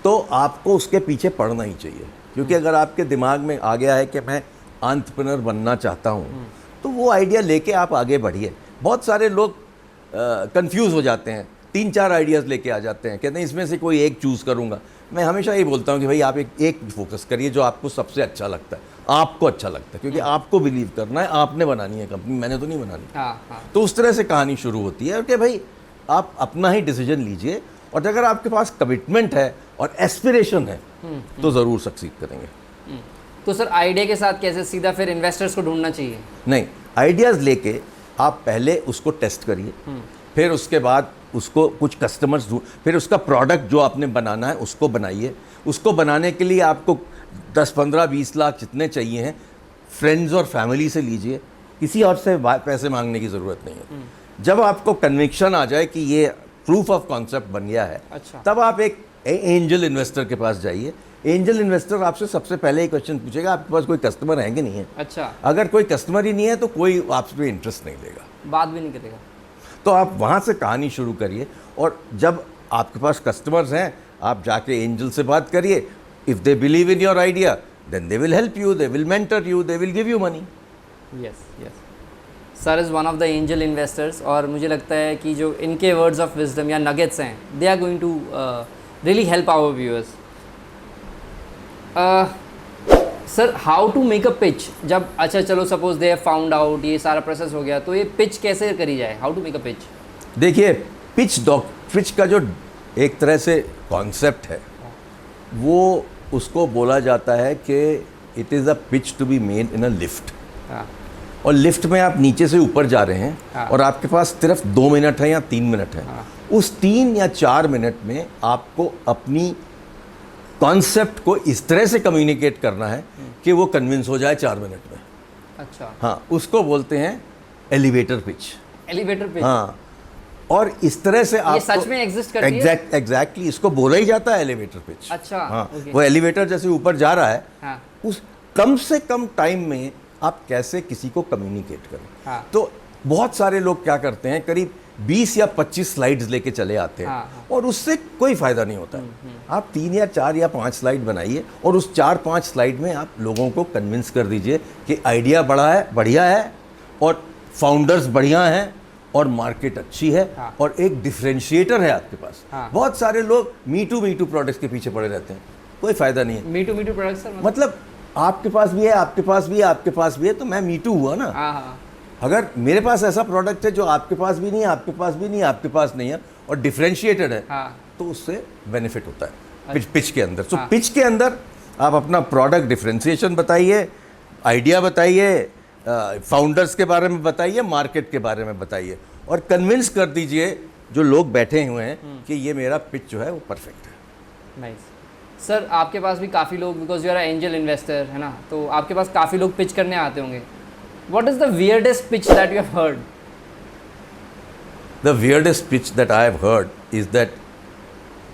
B: तो आपको उसके पीछे पड़ना ही चाहिए। क्योंकि अगर आपके दिमाग में आ गया है कि मैं एंटरप्रेन्योर बनना चाहता हूँ, तो वो आइडिया लेके आप आगे बढ़िए। बहुत सारे लोग कंफ्यूज हो जाते हैं, 3-4 आइडियाज़ लेके आ जाते हैं, कहते हैं इसमें से कोई एक चूज़ करूँगा। मैं हमेशा ये बोलता हूँ कि भाई आप एक फोकस करिए जो आपको सबसे अच्छा लगता है, आपको अच्छा लगता है, क्योंकि आपको बिलीव करना है, आपने बनानी है कंपनी, मैंने तो नहीं बनानी।
A: हाँ।
B: तो उस तरह से कहानी शुरू होती है कि भाई आप अपना ही डिसीजन लीजिए, और अगर आपके पास कमिटमेंट है और एस्पिरेशन है तो ज़रूर सक्सीड करेंगे।
A: तो सर आइडिया के साथ कैसे सीधा फिर इन्वेस्टर्स को ढूंढना चाहिए?
B: नहीं, आइडियाज़ लेके आप पहले उसको टेस्ट करिए, फिर उसके बाद उसको कुछ कस्टमर्स फिर उसका प्रोडक्ट जो आपने बनाना है उसको बनाइए। उसको बनाने के लिए आपको 10, 15, 20 लाख जितने चाहिए हैं फ्रेंड्स और फैमिली से लीजिए, किसी और से पैसे मांगने की ज़रूरत नहीं है। जब आपको कन्विक्शन आ जाए कि ये प्रूफ ऑफ कॉन्सेप्ट बन गया है,
A: अच्छा।
B: तब आप एक एंजल इन्वेस्टर के पास जाइए। एंजल इन्वेस्टर आपसे सबसे पहले ही क्वेश्चन पूछेगा आपके पास कोई कस्टमर है कि नहीं है।
A: अच्छा।
B: अगर कोई कस्टमर ही नहीं है तो कोई आपसे इंटरेस्ट नहीं लेगा,
A: बात भी नहीं करेगा।
B: तो आप वहाँ से कहानी शुरू करिए, और जब आपके पास कस्टमर्स हैं आप जाके एंजल से बात करिए। If they believe in your idea then they will help you, they will mentor you, they will give you money.
A: Yes sir is one of the angel investors, और मुझे लगता है कि जो इनके वर्ड्स ऑफ विजडम या nuggets हैं, they are going to really help our viewers. Sir how to make a pitch? जब अच्छा चलो suppose they have found out, ये सारा प्रोसेस हो गया, तो ये पिच कैसे करी जाए? How to make a pitch?
B: देखिए पिच का जो एक तरह से कॉन्सेप्ट है, वो उसको बोला जाता है कि it is a pitch to be made in a lift. और लिफ्ट में आप नीचे से ऊपर जा रहे हैं और आपके पास सिर्फ 2 मिनट है या 3 मिनट है। उस 3 या 4 मिनट में आपको अपनी कॉन्सेप्ट को इस तरह से कम्युनिकेट करना है कि वो कन्विंस हो जाए 4 मिनट में।
A: अच्छा।
B: हाँ, उसको बोलते हैं एलिवेटर पिच।
A: Elevator pitch.
B: हाँ, और इस तरह से आप
A: सच में एग्जिस्ट करती है?
B: एग्जैक्टली इसको बोला ही जाता है एलिवेटर पिच।
A: अच्छा।
B: हाँ, वो एलिवेटर जैसे ऊपर जा रहा है,
A: हाँ।
B: उस कम से कम टाइम में आप कैसे किसी को कम्युनिकेट करें।
A: हाँ।
B: तो बहुत सारे लोग क्या करते हैं, करीब 20 या 25 स्लाइड्स लेके चले आते हैं।
A: हाँ।
B: और उससे कोई फ़ायदा नहीं होता है। आप 3 या 4 या 5 स्लाइड बनाइए और उस 4-5 स्लाइड में आप लोगों को कन्विंस कर दीजिए कि आइडिया बढ़िया है और फाउंडर्स बढ़िया हैं और मार्केट अच्छी है।
A: हाँ।
B: और एक डिफरेंशिएटर है आपके पास।
A: हाँ।
B: बहुत सारे लोग मी टू प्रोडक्ट्स के पीछे पड़े रहते हैं, कोई फ़ायदा नहीं है।
A: मी टू प्रोडक्ट सर
B: मतलब आपके पास भी है, आपके पास भी है, आपके पास भी है, तो मैं मीटू हुआ ना।
A: हाँ हाँ
B: अगर मेरे पास ऐसा प्रोडक्ट है जो आपके पास भी नहीं है, आपके पास भी नहीं है, आपके पास नहीं है और डिफरेंशिएटेड है,
A: हाँ
B: तो उससे बेनिफिट होता है पिच के अंदर। तो
A: हाँ।
B: पिच के अंदर आप अपना प्रोडक्ट डिफरेंशिएशन बताइए, आइडिया बताइए, फाउंडर्स के बारे में बताइए, मार्केट के बारे में बताइए और कन्विंस कर दीजिए जो लोग बैठे हुए हैं कि ये मेरा पिच जो है वो परफेक्ट है।
A: नाइस। सर आपके पास भी काफ़ी लोग, because you are angel investor है ना, तो आपके पास काफ़ी लोग पिच करने आते होंगे। What is the weirdest pitch that you have heard?
B: The weirdest pitch that I have heard is that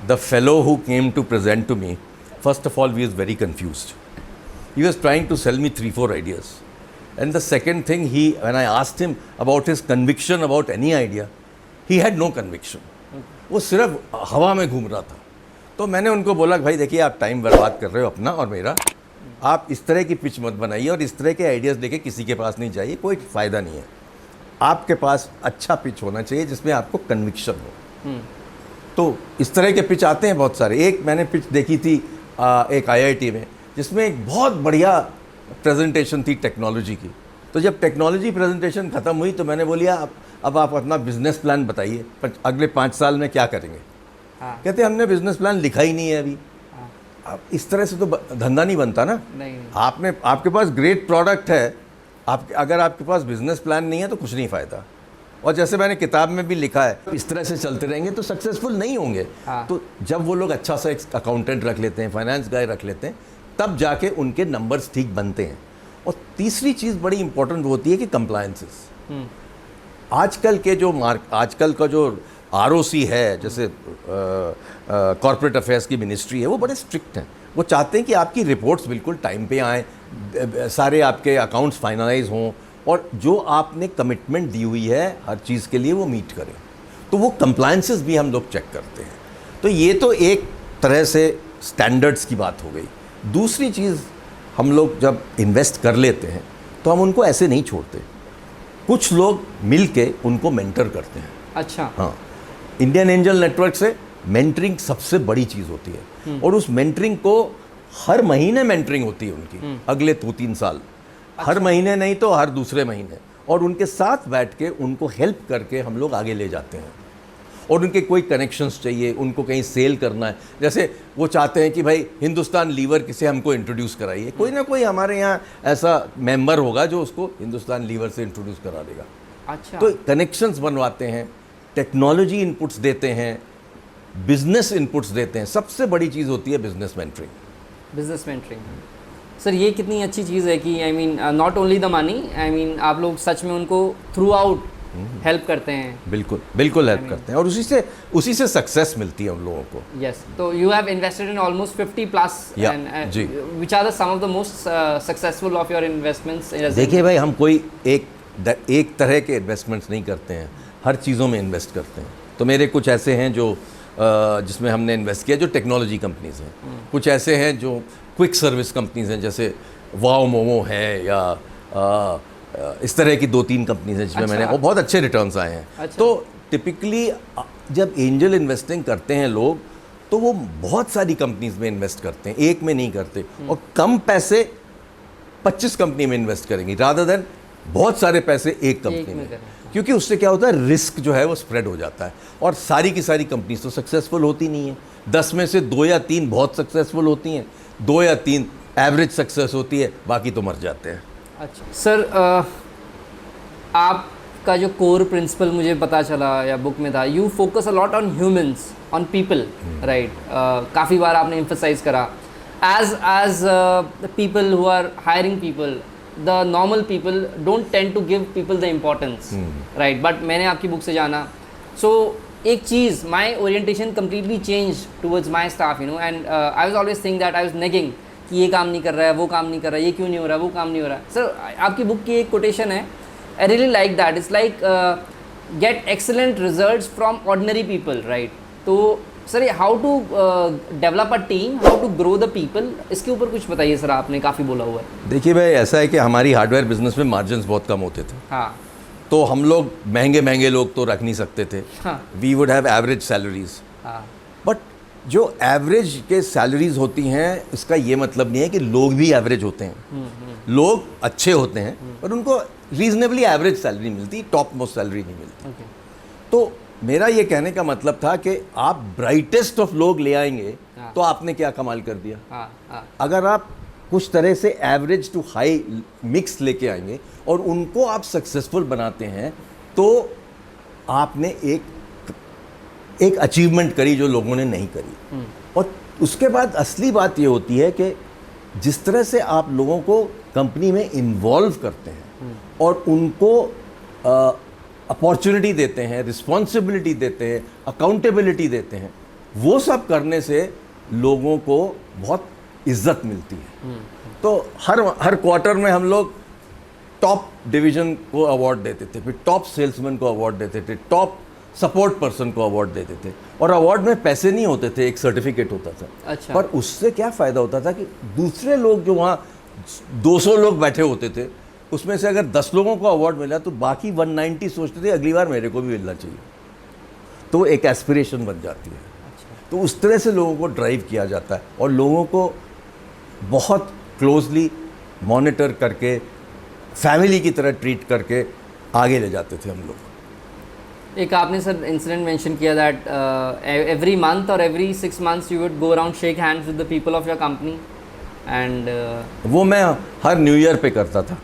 B: the fellow who came to present to me, first of all, he was very confused. He was trying to sell me 3-4 ideas. And the second thing, when I asked him about his conviction about any idea, he had no conviction. वो सिर्फ हवा में घूम रहा था। तो मैंने उनको बोला कि भाई देखिए, आप टाइम बर्बाद कर रहे हो अपना और मेरा। आप इस तरह की पिच मत बनाइए और इस तरह के आइडियाज़ लेके किसी के पास नहीं जाइए, कोई फ़ायदा नहीं है। आपके पास अच्छा पिच होना चाहिए जिसमें आपको कन्विक्शन हो। तो इस तरह के पिच आते हैं बहुत सारे। एक मैंने पिच देखी थी एक IIT में, जिसमें एक बहुत बढ़िया प्रेजेंटेशन थी टेक्नोलॉजी की। तो जब टेक्नोलॉजी प्रेजेंटेशन ख़त्म हुई तो मैंने बोलिया अब आप अपना बिजनेस प्लान बताइए, पर अगले 5 साल में क्या करेंगे।
A: हाँ।
B: कहते हमने बिजनेस प्लान लिखा ही नहीं है अभी।
A: हाँ।
B: अब इस तरह से तो धंधा नहीं बनता ना।
A: नहीं।
B: आपके पास ग्रेट प्रोडक्ट है, अगर आपके पास बिजनेस प्लान नहीं है तो कुछ नहीं फ़ायदा। और जैसे मैंने किताब में भी लिखा है, इस तरह से चलते रहेंगे तो सक्सेसफुल नहीं होंगे।
A: हाँ।
B: तो जब वो लोग अच्छा सा एक अकाउंटेंट रख लेते हैं, फाइनेंस गाय रख लेते हैं, तब जाके उनके नंबर्स ठीक बनते हैं। और तीसरी चीज़ बड़ी इंपॉर्टेंट होती है कि कंप्लायंसेस। आजकल का जो ROC है, जैसे कॉर्पोरेट अफेयर्स की मिनिस्ट्री है, वो बड़े स्ट्रिक्ट हैं। वो चाहते हैं कि आपकी रिपोर्ट्स बिल्कुल टाइम पे आएँ, सारे आपके अकाउंट्स फाइनलाइज हों और जो आपने कमिटमेंट दी हुई है हर चीज़ के लिए वो मीट करें। तो वो कंप्लायंसेस भी हम लोग चेक करते हैं। तो ये तो एक तरह से स्टैंडर्ड्स की बात हो गई। दूसरी चीज़, हम लोग जब इन्वेस्ट कर लेते हैं तो हम उनको ऐसे नहीं छोड़ते। कुछ लोग मिल के उनको मेंटर करते हैं।
A: अच्छा।
B: हाँ, इंडियन एंजल नेटवर्क से मेंटरिंग सबसे बड़ी चीज़ होती है और उस मेंटरिंग को हर महीने मेंटरिंग होती है उनकी, अगले 2-3 साल। हर महीने नहीं तो हर दूसरे महीने, और उनके साथ बैठ के उनको हेल्प करके हम लोग आगे ले जाते हैं। और उनके कोई कनेक्शंस चाहिए, उनको कहीं सेल करना है, जैसे वो चाहते हैं कि भाई हिंदुस्तान लीवर किसे हमको इंट्रोड्यूस कराइए, कोई ना कोई हमारे यहाँ ऐसा मेंबर होगा जो उसको हिंदुस्तान लीवर से इंट्रोड्यूस करा देगा।
A: अच्छा।
B: तो कनेक्शंस बनवाते हैं, टेक्नोलॉजी इनपुट्स देते हैं, बिजनेस इनपुट्स देते हैं। सबसे बड़ी चीज़ होती है business mentoring.
A: Business mentoring. Sir ये कितनी अच्छी चीज़ है कि नॉट ओनली द मनी, आप लोग सच में उनको थ्रू आउट हेल्प करते हैं।
B: बिल्कुल हेल्प करते हैं और उसी से सक्सेस मिलती है उन लोगों को।
A: यस। तो you have invested in almost 50+
B: जी।
A: Which are the some of the most successful of your investments?
B: देखिए भाई, हम कोई एक तरह के इन्वेस्टमेंट्स नहीं करते हैं, हर चीज़ों में इन्वेस्ट करते हैं। तो मेरे कुछ ऐसे हैं जो जिसमें हमने इन्वेस्ट किया जो टेक्नोलॉजी कंपनीज हैं, कुछ ऐसे हैं जो क्विक सर्विस कंपनीज हैं, जैसे वाओ मोमो है, या इस तरह की 2-3 कंपनीज हैं जिसमें मैंने, वो बहुत अच्छे रिटर्न्स आए हैं।
A: अच्छा।
B: तो टिपिकली जब एंजल इन्वेस्टिंग करते हैं लोग, तो वो बहुत सारी कंपनीज में इन्वेस्ट करते हैं, एक में नहीं करते। और कम पैसे 25 कंपनी में इन्वेस्ट करेंगे रादर देन बहुत सारे पैसे एक कंपनी में, क्योंकि उससे क्या होता है, रिस्क जो है वो स्प्रेड हो जाता है। और सारी की सारी कंपनीज तो सक्सेसफुल होती नहीं है। 10 में से 2 या 3 बहुत सक्सेसफुल होती हैं, 2 या 3 एवरेज सक्सेस होती है, बाकी तो मर जाते हैं। अच्छा
A: सर, आपका जो कोर प्रिंसिपल मुझे पता चला या बुक में था, you focus a lot on humans, on people, right? काफ़ी बार आपने एम्फसाइज करा as the people who are hiring people, the normal people don't tend to give people the importance, right? But मैंने आपकी बुक से जाना, सो एक चीज़, my orientation completely change towards my staff, you know, and I was always think that I was nagging कि ये काम नहीं कर रहा है, वो काम नहीं कर रहा है, ये क्यों नहीं हो रहा है, वो काम नहीं हो रहा है। सर आपकी बुक की एक कोटेशन है, I really like that, it's like get excellent results from ordinary people, right? तो sir how to develop a team, how to grow the people, इसके ऊपर कुछ बताइए सर, आपने काफ़ी बोला हुआ है।
B: देखिए भाई, ऐसा है कि हमारी हार्डवेयर बिजनेस में मार्जिन्स बहुत कम होते थे।
A: हाँ।
B: तो हम लोग महंगे लोग तो रख नहीं सकते थे। हाँ। We would have average salaries.
A: हाँ।
B: बट जो एवरेज के सैलरीज होती हैं, इसका ये मतलब नहीं है कि लोग भी एवरेज होते हैं। लोग अच्छे होते हैं पर उनको रीजनेबली एवरेज सैलरी मिलती, टॉप मोस्ट सैलरी नहीं मिलती। तो मेरा ये कहने का मतलब था कि आप ब्राइटेस्ट ऑफ लोग ले आएंगे तो आपने क्या कमाल कर दिया। अगर आप कुछ तरह से एवरेज टू हाई मिक्स लेके आएंगे और उनको आप सक्सेसफुल बनाते हैं तो आपने एक अचीवमेंट करी जो लोगों ने नहीं करी। और उसके बाद असली बात ये होती है कि जिस तरह से आप लोगों को कंपनी में इन्वॉल्व करते हैं और उनको अपॉर्चुनिटी देते हैं, रिस्पॉन्सिबिलिटी देते हैं, अकाउंटेबिलिटी देते हैं, वो सब करने से लोगों को बहुत इज्जत मिलती है। तो हर क्वार्टर में हम लोग टॉप डिवीजन को अवार्ड देते थे, फिर टॉप सेल्समैन को अवार्ड देते थे, टॉप सपोर्ट पर्सन को अवार्ड देते थे। और अवार्ड में पैसे नहीं होते थे, एक सर्टिफिकेट होता था।
A: अच्छा।
B: पर उससे क्या फ़ायदा होता था कि दूसरे लोग जो वहाँ 200 लोग बैठे होते थे, उसमें से अगर 10 लोगों को अवार्ड मिला तो बाकी 190 सोचते थे अगली बार मेरे को भी मिलना चाहिए। तो एक एस्पिरेशन बन जाती है। अच्छा। तो उस तरह से लोगों को ड्राइव किया जाता है और लोगों को बहुत क्लोजली मॉनिटर करके, फैमिली की तरह ट्रीट करके आगे ले जाते थे हम लोग।
A: एक आपने सर इंसिडेंट मेंशन किया दैट एवरी मंथ और every 6 months you would go around shake hands with the people of your company and
B: वो मैं हर न्यू ईयर पे करता था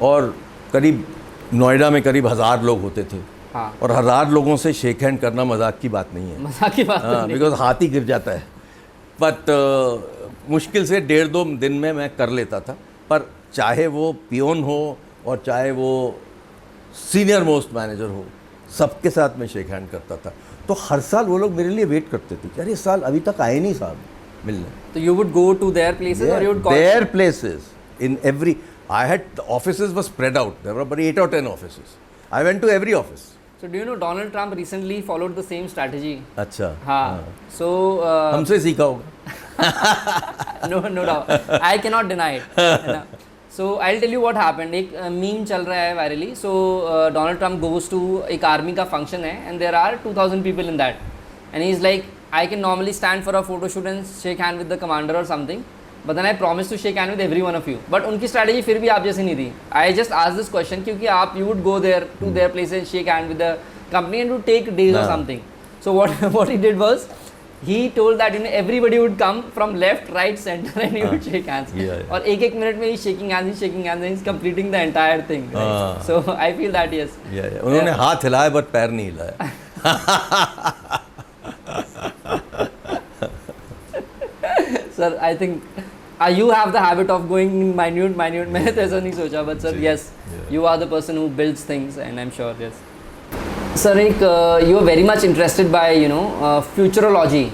B: और करीब नोएडा में करीब 1000 लोग होते थे।
A: हाँ।
B: और 1000 लोगों से शेक हैंड करना मजाक की बात नहीं है,
A: मजाक की बात नहीं,
B: बिकॉज हाथ ही गिर जाता है। बट मुश्किल से 1.5-2 दिन में मैं कर लेता था। पर चाहे वो पियोन हो और चाहे वो सीनियर मोस्ट मैनेजर हो, सबके साथ मैं शेक हैंड करता था। तो हर साल वो लोग मेरे लिए वेट करते थे कि अरे इस साल अभी तक आए नहीं साहब मिलने।
A: तो you would go to their places और you would call
B: their places in every I had the offices were spread out. There were about 8 or 10 offices. I went to every office.
A: So do you know Donald Trump recently followed the same strategy?
B: अच्छा।
A: हाँ। So
B: हमसे सीखा होगा।
A: no doubt. I cannot deny it. है ना? So I'll tell you what happened. एक meme चल रहा है virally. So Donald Trump goes to एक आर्मी का फंक्शन है and there are 2000 people in that. And he's like, I can normally stand for a photo shoot and shake hand with the commander or something. But then I promise to shake hand with every one of you. But उनकी strategy फिर भी आप जैसी नहीं थी. I just asked this question क्योंकि आप you would go there to their places, shake hand with the company and to take days or something. So what he did was he told that everybody would come from left, right, center and he would shake hands. और एक minute में he's shaking hands and he's completing the entire thing. Right? So I feel that yes.
B: उन्होंने हाथ हिलाया but पैर नहीं हिलाया।
A: Sir, I think you have the habit of going minute. मैंने तो ऐसा नहीं सोचा, but sir, yes, you are the person who builds things, and I'm sure, yes. Sir, you are very much interested by futurology,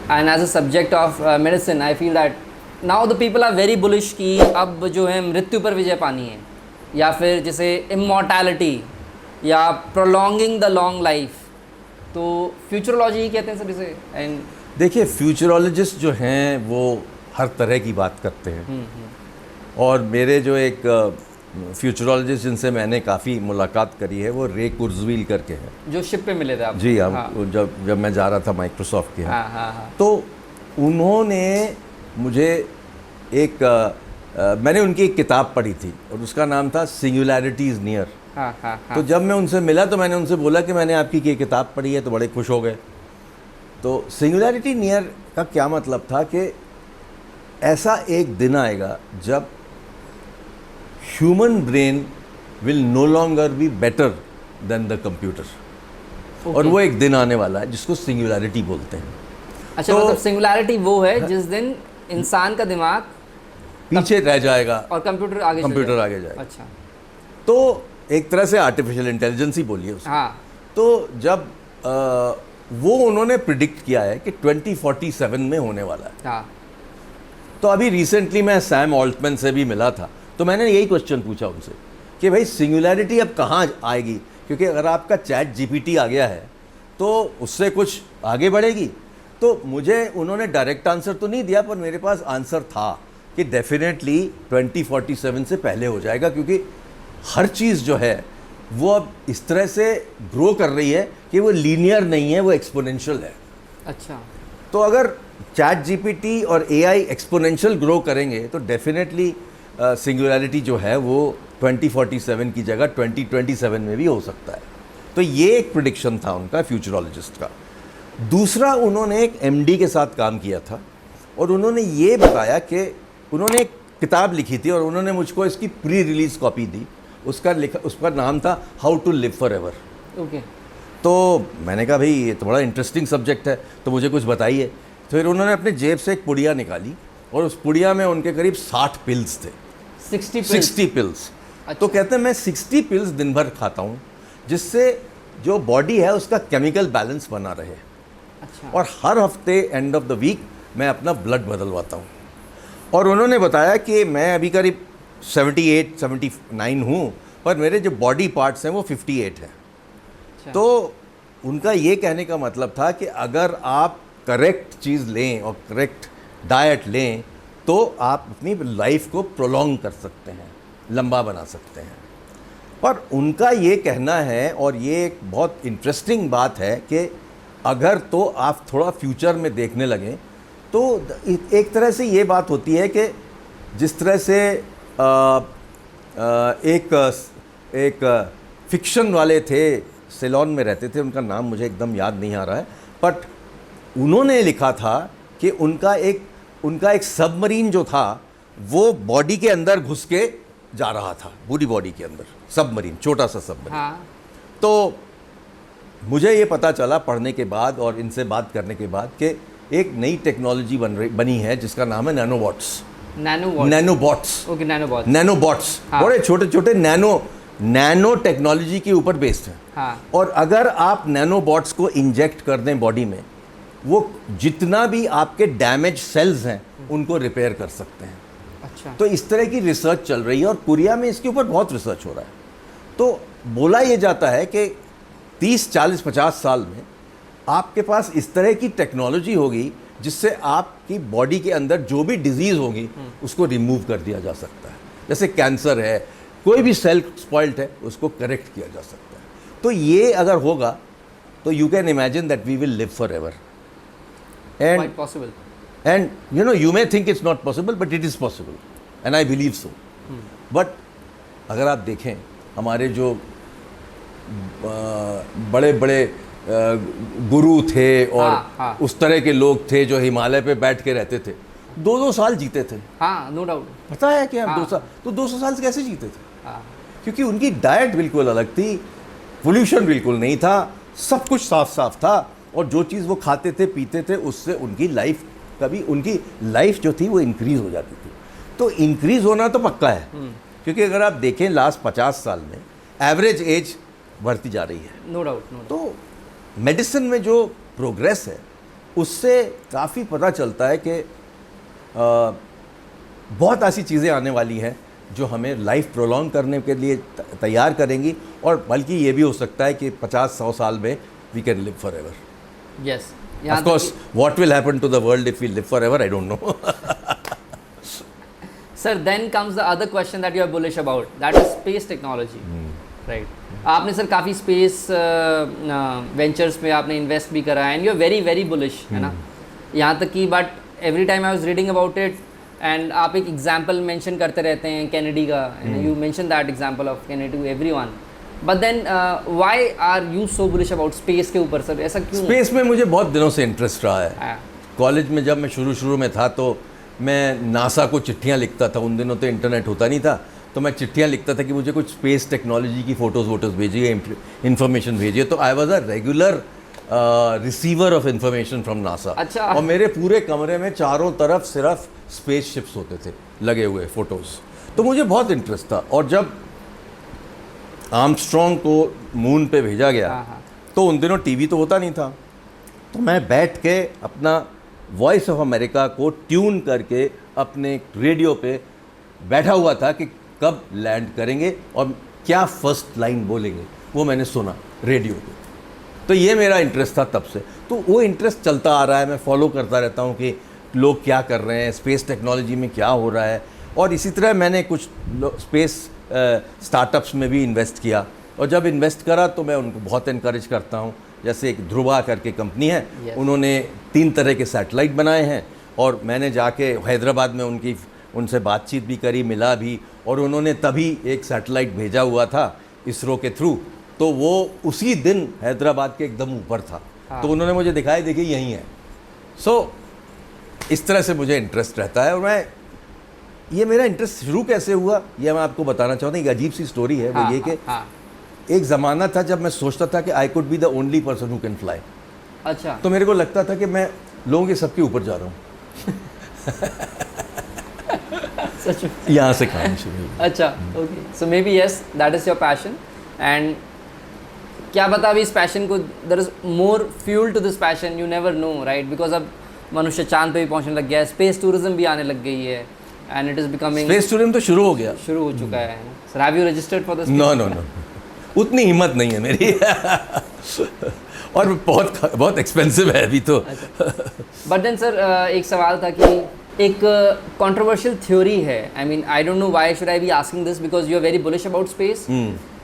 A: and as a subject of medicine, I feel that now the people are very bullish कि अब जो है मृत्यु पर विजय पानी है, या फिर जैसे immortality या prolonging the long life, तो futurology कहते हैं सर इसे। एंड
B: देखिए फ्यूचरोलॉजिस्ट जो हैं वो हर तरह की बात करते हैं और मेरे जो एक फ्यूचरोलॉजिस्ट जिनसे मैंने काफ़ी मुलाकात करी है वो रे कुर्जवील करके हैं, जो
A: शिप पे मिले थे आप।
B: जी हम जब मैं जा रहा था माइक्रोसॉफ्ट के यहाँ।
A: हाँ।
B: तो उन्होंने मुझे मैंने उनकी एक किताब पढ़ी थी और उसका नाम था सिंगुलैरिटी इज़ नियर। तो जब मैं उनसे मिला तो मैंने उनसे बोला कि मैंने आपकी ये किताब पढ़ी है, तो बड़े खुश हो गए। तो सिंगुलैरिटी नियर का क्या मतलब था कि ऐसा एक दिन आएगा जब human brain will no longer be better than the computer. और वो एक दिन आने वाला है जिसको सिंगुलैरिटी बोलते हैं।
A: अच्छा, मतलब सिंगुलैरिटी वो है जिस दिन इंसान का दिमाग
B: पीछे रह जाएगा
A: और कंप्यूटर आगे
B: जाएगा।
A: अच्छा,
B: तो एक तरह से आर्टिफिशियल इंटेलिजेंस ही बोलिए उसको।
A: हाँ।
B: तो जब वो उन्होंने प्रिडिक्ट किया है कि 2047 में होने वाला है।
A: हाँ।
B: तो अभी रिसेंटली मैं सैम ऑल्टमैन से भी मिला था, तो मैंने यही क्वेश्चन पूछा उनसे कि भाई सिंगुलैरिटी अब कहाँ आएगी, क्योंकि अगर आपका चैट जीपीटी आ गया है तो उससे कुछ आगे बढ़ेगी। तो मुझे उन्होंने डायरेक्ट आंसर तो नहीं दिया, पर मेरे पास आंसर था कि डेफिनेटली 2047 से पहले हो जाएगा, क्योंकि हर चीज़ जो है वो अब इस तरह से ग्रो कर रही है कि वो लीनियर नहीं है, वो एक्सपोनेंशियल है।
A: अच्छा।
B: तो अगर चैट जीपीटी और एआई एक्सपोनेंशियल ग्रो करेंगे तो डेफिनेटली सिंगुलैरिटी जो है वो 2047 की जगह 2027 में भी हो सकता है। तो ये एक प्रिडिक्शन था उनका, फ्यूचरोलॉजिस्ट का। दूसरा, उन्होंने एक एमडी के साथ काम किया था और उन्होंने ये बताया कि उन्होंने एक किताब लिखी थी और उन्होंने मुझको इसकी प्री रिलीज कॉपी दी। उसका नाम था how to live forever.
A: Okay.
B: तो मैंने कहा भाई ये तो बड़ा इंटरेस्टिंग सब्जेक्ट है, तो मुझे कुछ बताइए। फिर उन्होंने अपने जेब से एक पुड़िया निकाली और उस पुड़िया में उनके करीब 60 पिल्स थे। 60 पिल्स।
A: अच्छा।
B: तो कहते हैं मैं 60 पिल्स दिन भर खाता हूँ जिससे जो बॉडी है उसका केमिकल बैलेंस बना रहे।
A: अच्छा।
B: और हर हफ्ते एंड ऑफ द वीक मैं अपना ब्लड बदलवाता हूँ। और उन्होंने बताया कि मैं अभी करीब 79 हूँ, पर मेरे जो बॉडी पार्ट्स हैं वो 58 हैं।
A: अच्छा।
B: तो उनका ये कहने का मतलब था कि अगर आप करेक्ट चीज़ लें और करेक्ट डाइट लें तो आप अपनी लाइफ को प्रोलॉन्ग कर सकते हैं, लंबा बना सकते हैं। पर उनका ये कहना है, और ये एक बहुत इंटरेस्टिंग बात है, कि अगर तो आप थोड़ा फ्यूचर में देखने लगें तो एक तरह से ये बात होती है कि जिस तरह से एक फिक्शन वाले थे, सेलोन में रहते थे, उनका नाम मुझे एकदम याद नहीं आ रहा है, बट उन्होंने लिखा था कि उनका एक सबमरीन जो था वो बॉडी के अंदर घुस के जा रहा था, पूरी बॉडी के अंदर सबमरीन, छोटा सा सबमरीन।
A: हाँ।
B: तो मुझे ये पता चला पढ़ने के बाद और इनसे बात करने के बाद कि एक नई टेक्नोलॉजी बनी है जिसका नाम है nanobots. Nanobots.
A: Okay, nanobots.
B: Nanobots.
A: हाँ।
B: बड़े छोटे छोटे नैनो टेक्नोलॉजी के ऊपर बेस्ड है।
A: हाँ।
B: और अगर आप नैनोबॉट्स को इंजेक्ट कर दें बॉडी में, वो जितना भी आपके डैमेज सेल्स हैं उनको रिपेयर कर सकते हैं।
A: अच्छा।
B: तो इस तरह की रिसर्च चल रही है और कोरिया में इसके ऊपर बहुत रिसर्च हो रहा है। तो बोला ये जाता है कि 30, 40, 50 साल में आपके पास इस तरह की टेक्नोलॉजी होगी जिससे आपकी बॉडी के अंदर जो भी डिजीज़ होगी उसको रिमूव कर दिया जा सकता है। जैसे कैंसर है, कोई भी सेल स्पॉइल्ड है, उसको करेक्ट किया जा सकता है। तो ये अगर होगा तो you can imagine that we will live forever.
A: Quite possible.
B: And you may think it's not possible, but it is possible, and I believe so. But अगर आप देखें हमारे जो बड़े बड़े गुरु थे और
A: हाँ।
B: उस तरह के लोग थे जो हिमालय पे बैठ के रहते थे, 2-2 साल जीते थे।
A: हाँ, नो डाउट।
B: पता है क्या?
A: हाँ।
B: 2 साल, तो 200 साल से कैसे जीते थे?
A: हाँ।
B: क्योंकि उनकी डाइट बिल्कुल अलग थी, पोल्यूशन बिल्कुल नहीं था, सब कुछ साफ साफ था, और जो चीज़ वो खाते थे पीते थे उससे उनकी लाइफ जो थी वो इंक्रीज़ हो जाती थी। तो इंक्रीज़ होना तो पक्का है, क्योंकि अगर आप देखें लास्ट 50 साल में एवरेज एज बढ़ती जा रही है।
A: No doubt.
B: तो मेडिसिन में जो प्रोग्रेस है उससे काफ़ी पता चलता है कि बहुत ऐसी चीज़ें आने वाली हैं जो हमें लाइफ प्रोलॉन्ग करने के लिए तैयार करेंगी, और बल्कि ये भी हो सकता है कि 50-100 साल में we can live forever.
A: Yes.
B: Of course, what will happen to the world if we live forever, I don't know.
A: Sir, then comes the other question that you are bullish about, that is space technology. Right. आपने sir काफ़ी space ventures पे आपने invest भी करा है, and you are very very bullish, है ना? यहाँ तक कि but every time I was reading about it, and आप एक एग्जांपल मेंशन करते रहते हैं कैनेडी का, you mention that example of Kennedy to everyone, but then why are you so bullish about space के ऊपर सर? ऐसा क्यों?
B: स्पेस में मुझे बहुत दिनों से इंटरेस्ट रहा है। कॉलेज में जब मैं शुरू में था तो मैं नासा को चिट्ठियाँ लिखता था। उन दिनों तो इंटरनेट होता नहीं था, तो मैं चिट्ठियाँ लिखता था कि मुझे कुछ स्पेस टेक्नोलॉजी की फ़ोटोज़ भेजिए, इन्फॉर्मेशन भेजिए। तो I was a regular receiver of information from NASA.
A: अच्छा।
B: और मेरे पूरे कमरे में चारों तरफ सिर्फ स्पेस शिप्स होते थे लगे हुए फ़ोटोज़। तो मुझे बहुत इंटरेस्ट था। और जब आर्मस्ट्रॉन्ग को मून पे भेजा गया, तो उन दिनों टीवी तो होता नहीं था, तो मैं बैठ के अपना वॉइस ऑफ अमेरिका को ट्यून करके अपने रेडियो पे बैठा हुआ था कि कब लैंड करेंगे और क्या फर्स्ट लाइन बोलेंगे, वो मैंने सुना रेडियो पे। तो ये मेरा इंटरेस्ट था तब से। तो वो इंटरेस्ट चलता आ रहा है, मैं फॉलो करता रहता हूँ कि लोग क्या कर रहे हैं, स्पेस टेक्नोलॉजी में क्या हो रहा है। और इसी तरह मैंने कुछ स्पेस स्टार्टअप्स में भी इन्वेस्ट किया, और जब इन्वेस्ट करा तो मैं उनको बहुत इनकरेज करता हूँ जैसे एक ध्रुवा करके कंपनी है,
A: Yes.
B: उन्होंने 3 तरह के सैटेलाइट बनाए हैं और मैंने जाके हैदराबाद में उनसे बातचीत भी करी, मिला भी, और उन्होंने तभी एक सैटेलाइट भेजा हुआ था इसरो के थ्रू, तो वो उसी दिन हैदराबाद के एकदम ऊपर था।
A: हाँ।
B: तो उन्होंने मुझे दिखाया, देखिए यहीं है। सो इस तरह से मुझे इंटरेस्ट रहता है। और ये मेरा इंटरेस्ट शुरू कैसे हुआ ये मैं आपको बताना चाहता हूँ। एक अजीब सी स्टोरी है, वो ये कि एक ज़माना था जब मैं सोचता था कि I could be the only person who can fly.
A: अच्छा।
B: तो मेरे को लगता था कि मैं लोगों के सबके ऊपर जा रहा हूँ।
A: सच में?
B: यहाँ से कहानी शुरू हुई।
A: अच्छा, okay. So maybe yes, that is your passion. And क्या पता अभी इस पैशन को, there is more fuel to this passion, you never know, right? Because अब मनुष्य चांद पे भी पहुंचने लग गया है, स्पेस टूरिज्म भी आने लग गई है, and it is becoming,
B: space tourism तो शुरू हो गया,
A: शुरू हो चुका है। Sir, have you registered for this?
B: No no no, उतनी हिम्मत नहीं है मेरी। और बहुत एक्सपेंसिव है अभी तो।
A: बट देन सर, एक सवाल था कि एक कंट्रोवर्शियल थ्योरी है, I mean I don't know why should I be asking this, because you are very bullish about space,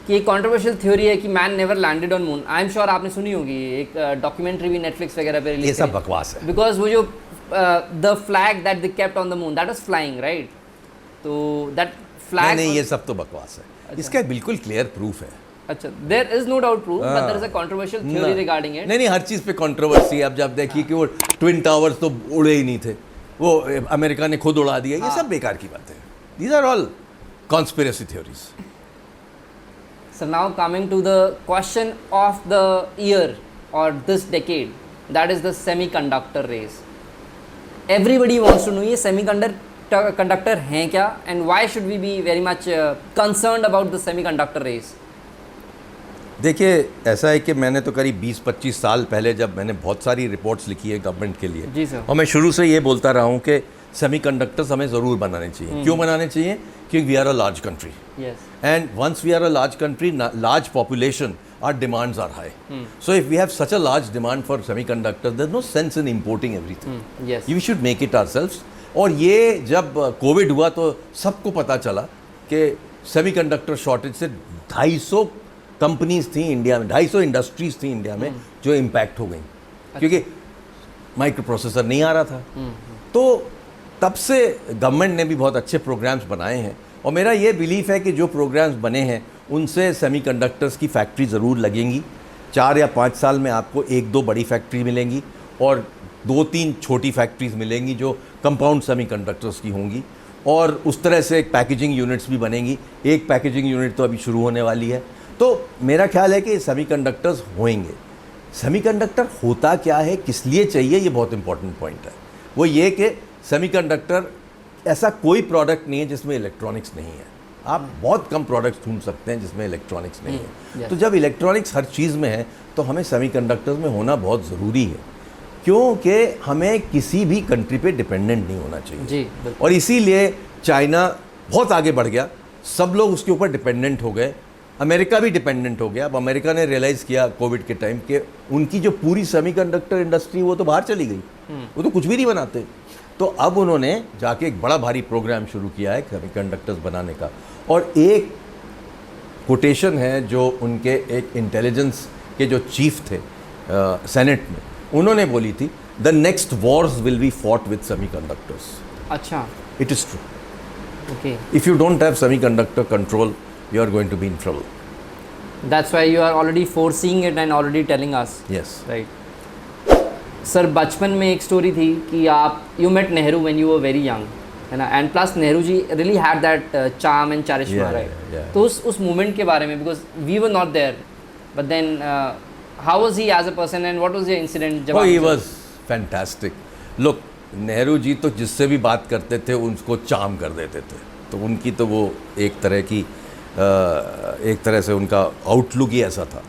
A: कि एक कंट्रोवर्शियल थ्योरी है कि man never landed on moon. I am sure आपने सुनी होगी, एक डॉक्यूमेंट्री भी नेटफ्लिक्स वगैरह पे रिलीज।
B: ये सब बकवास है।
A: बिकॉज वो जो the flag that they kept on the moon, that was flying, right? तो दैट फ्लैग,
B: नहीं, ये सब तो बकवास है।
A: अच्छा।
B: इसका बिल्कुल क्लियर प्रूफ है।
A: अच्छा, there is no doubt proof, but there is a controversial theory regarding it.
B: नहीं, हर चीज़ पे कंट्रोवर्सी है। अब जब देखिए कि वो ट्विन टावर्स तो उड़े ही नहीं थे, वो अमेरिका ने खुद उड़ा दिया, ये सब बेकार की बातें हैं। These are all conspiracy theories.
A: So now coming to the question of the year or this decade, that is the semiconductor race. Everybody wants to know ये semiconductor हैं क्या, and why should we be very much concerned about the semiconductor race?
B: देखिए, ऐसा है कि मैंने तो करीब 20-25 साल पहले, जब मैंने बहुत सारी रिपोर्ट्स लिखी है गवर्नमेंट के लिए,
A: जी सर,
B: और मैं शुरू से ये बोलता रहा हूँ कि सेमीकंडक्टर्स हमें ज़रूर बनाने चाहिए। क्यों बनाने चाहिए? क्योंकि we are a large country,
A: yes,
B: and once we are a large country, large population, our demands are high. So if we have such a large demand for semiconductors, there's no sense in importing everything.
A: yes,
B: We should make it ourselves. और ये जब Covid हुआ तो सबको पता चला कि semiconductor shortage से 250 कंपनीज थी इंडिया में, 250 इंडस्ट्रीज थी इंडिया में जो इम्पैक्ट हो गई, क्योंकि माइक्रो प्रोसेसर नहीं आ रहा था। तो तब से गवर्नमेंट ने भी बहुत अच्छे प्रोग्राम्स बनाए हैं, और मेरा ये बिलीफ है कि जो प्रोग्राम्स बने हैं उनसे सेमीकंडक्टर्स की फैक्ट्री ज़रूर लगेंगी। 4 या 5 साल में आपको 1-2 बड़ी फैक्ट्री मिलेंगी और 2-3 छोटी फैक्ट्रीज मिलेंगी जो कंपाउंड सेमीकंडक्टर्स की होंगी, और उस तरह से पैकेजिंग यूनिट्स भी बनेंगी। एक पैकेजिंग यूनिट तो अभी शुरू होने वाली है। तो मेरा ख्याल है कि सेमीकंडक्टर्स होंगे। सेमीकंडक्टर होता क्या है, किस लिए चाहिए, ये बहुत इंपॉर्टेंट पॉइंट है। वो ये कि सेमीकंडक्टर ऐसा कोई प्रोडक्ट नहीं है जिसमें इलेक्ट्रॉनिक्स नहीं है। आप बहुत कम प्रोडक्ट्स ढूंढ सकते हैं जिसमें इलेक्ट्रॉनिक्स नहीं है। तो जब इलेक्ट्रॉनिक्स हर चीज़ में है तो हमें सेमीकंडक्टर्स में होना बहुत ज़रूरी है, क्योंकि हमें किसी भी कंट्री पे डिपेंडेंट नहीं होना चाहिए
A: जी।
B: और इसीलिए चाइना बहुत आगे बढ़ गया, सब लोग उसके ऊपर डिपेंडेंट हो गए, अमेरिका भी डिपेंडेंट हो गया। अब अमेरिका ने रियलाइज़ किया कोविड के टाइम कि उनकी जो पूरी सेमीकंडक्टर इंडस्ट्री वो तो बाहर चली गई, वो तो कुछ भी नहीं बनाते। तो अब उन्होंने जाके एक बड़ा भारी प्रोग्राम शुरू किया है सेमीकंडक्टर्स बनाने का, और एक कोटेशन है जो उनके एक इंटेलिजेंस के जो चीफ थे सेनेट में, उन्होंने बोली थी, the next wars will be fought with semiconductors.
A: अच्छा,
B: it is true.
A: okay,
B: If you don't have semiconductor control, you are going to be in trouble.
A: that's why you are already foreseeing it and already telling us,
B: Yes.
A: right? Sir, बचपन में एक story थी कि आप you met Nehru when you were very young, है ना, and plus Nehru ji really had that charm and charisma,
B: Yeah,
A: right?
B: yeah.
A: तो उस मोमेंट के बारे में, because we were not there, but then how was he as a person and what was the incident जब
B: Oh, he
A: आप-
B: was fantastic. Look, Nehru ji तो जिससे भी बात करते थे उनको चार्म कर देते थे, तो उनकी तो वो एक तरह से उनका आउटलुक ही ऐसा था।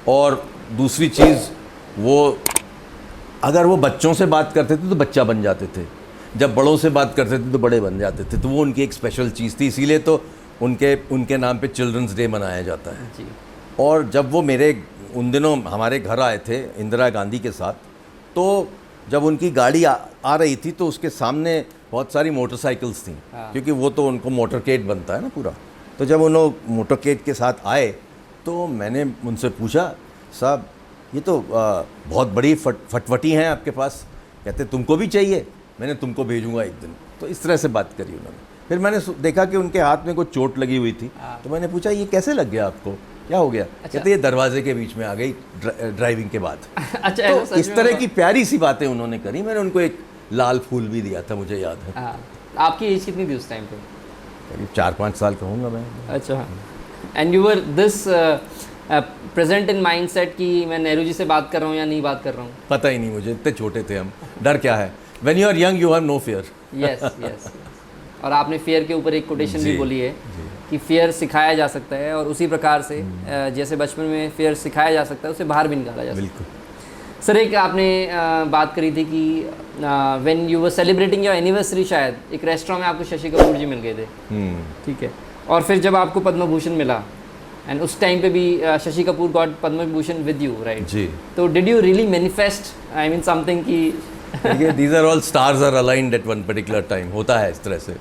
B: और दूसरी चीज़, वो अगर वो बच्चों से बात करते थे तो बच्चा बन जाते थे, जब बड़ों से बात करते थे तो बड़े बन जाते थे, तो वो उनकी एक स्पेशल चीज़ थी। इसीलिए तो उनके नाम पे चिल्ड्रंस डे मनाया जाता है।
A: जी,
B: और जब वो उन दिनों हमारे घर आए थे इंदिरा गांधी के साथ, तो जब उनकी गाड़ी आ रही थी तो उसके सामने बहुत सारी मोटरसाइकिल्स थी, क्योंकि वो तो उनको मोटरकेड बनता है ना पूरा। तो जब उन्होंने मोटरकेड के साथ आए तो मैंने उनसे पूछा, साहब ये तो बहुत बड़ी फटफटी हैं आपके पास, कहते तुमको भी चाहिए, मैंने तुमको भेजूंगा एक दिन। तो इस तरह से बात करी उन्होंने। फिर मैंने देखा कि उनके हाथ में कुछ चोट लगी हुई थी, तो मैंने पूछा ये कैसे लग गया आपको, क्या हो गया?
A: अच्छा।
B: कहते ये दरवाजे के बीच में आ गई ड्राइविंग के बाद।
A: अच्छा,
B: तो
A: ऐसा सच
B: इस
A: में
B: तरह
A: हुआ?
B: की प्यारी सी बातें उन्होंने करी। मैंने उनको एक लाल फूल भी दिया था, मुझे याद है।
A: हाँ, आपकी एज कितनी थी उस टाइम पे?
B: करीब 4-5 साल का होऊंगा मैं।
A: अच्छा, and you were this present in mind set कि मैं नेहरू जी से बात कर रहा हूँ या नहीं बात कर रहा हूँ?
B: पता ही नहीं मुझे, इतने छोटे थे हम। डर क्या है, when you are young you have no fear.
A: Yes yes. और आपने फेयर के ऊपर एक कोटेशन भी
B: जी,
A: बोली है कि फेयर सिखाया जा सकता है, और उसी प्रकार से जैसे बचपन में फेयर सिखाया जा सकता है, उसे बाहर भी निकाला जा सकता है।
B: बिल्कुल।
A: सर, एक आपने बात करी थी कि when you were celebrating your anniversary, शायद एक रेस्टोरेंट में आपको शशि कपूर जी मिल गए थे, ठीक है, और फिर जब आपको पद्म भूषण मिला, एंड उस टाइम पे भी Shashi Kapoor got Padma Bhushan with you, right?
B: जी।
A: तो did you really manifest, I mean something कि
B: देखिए, these are all stars are aligned at one particular time. होता है इस तरह से।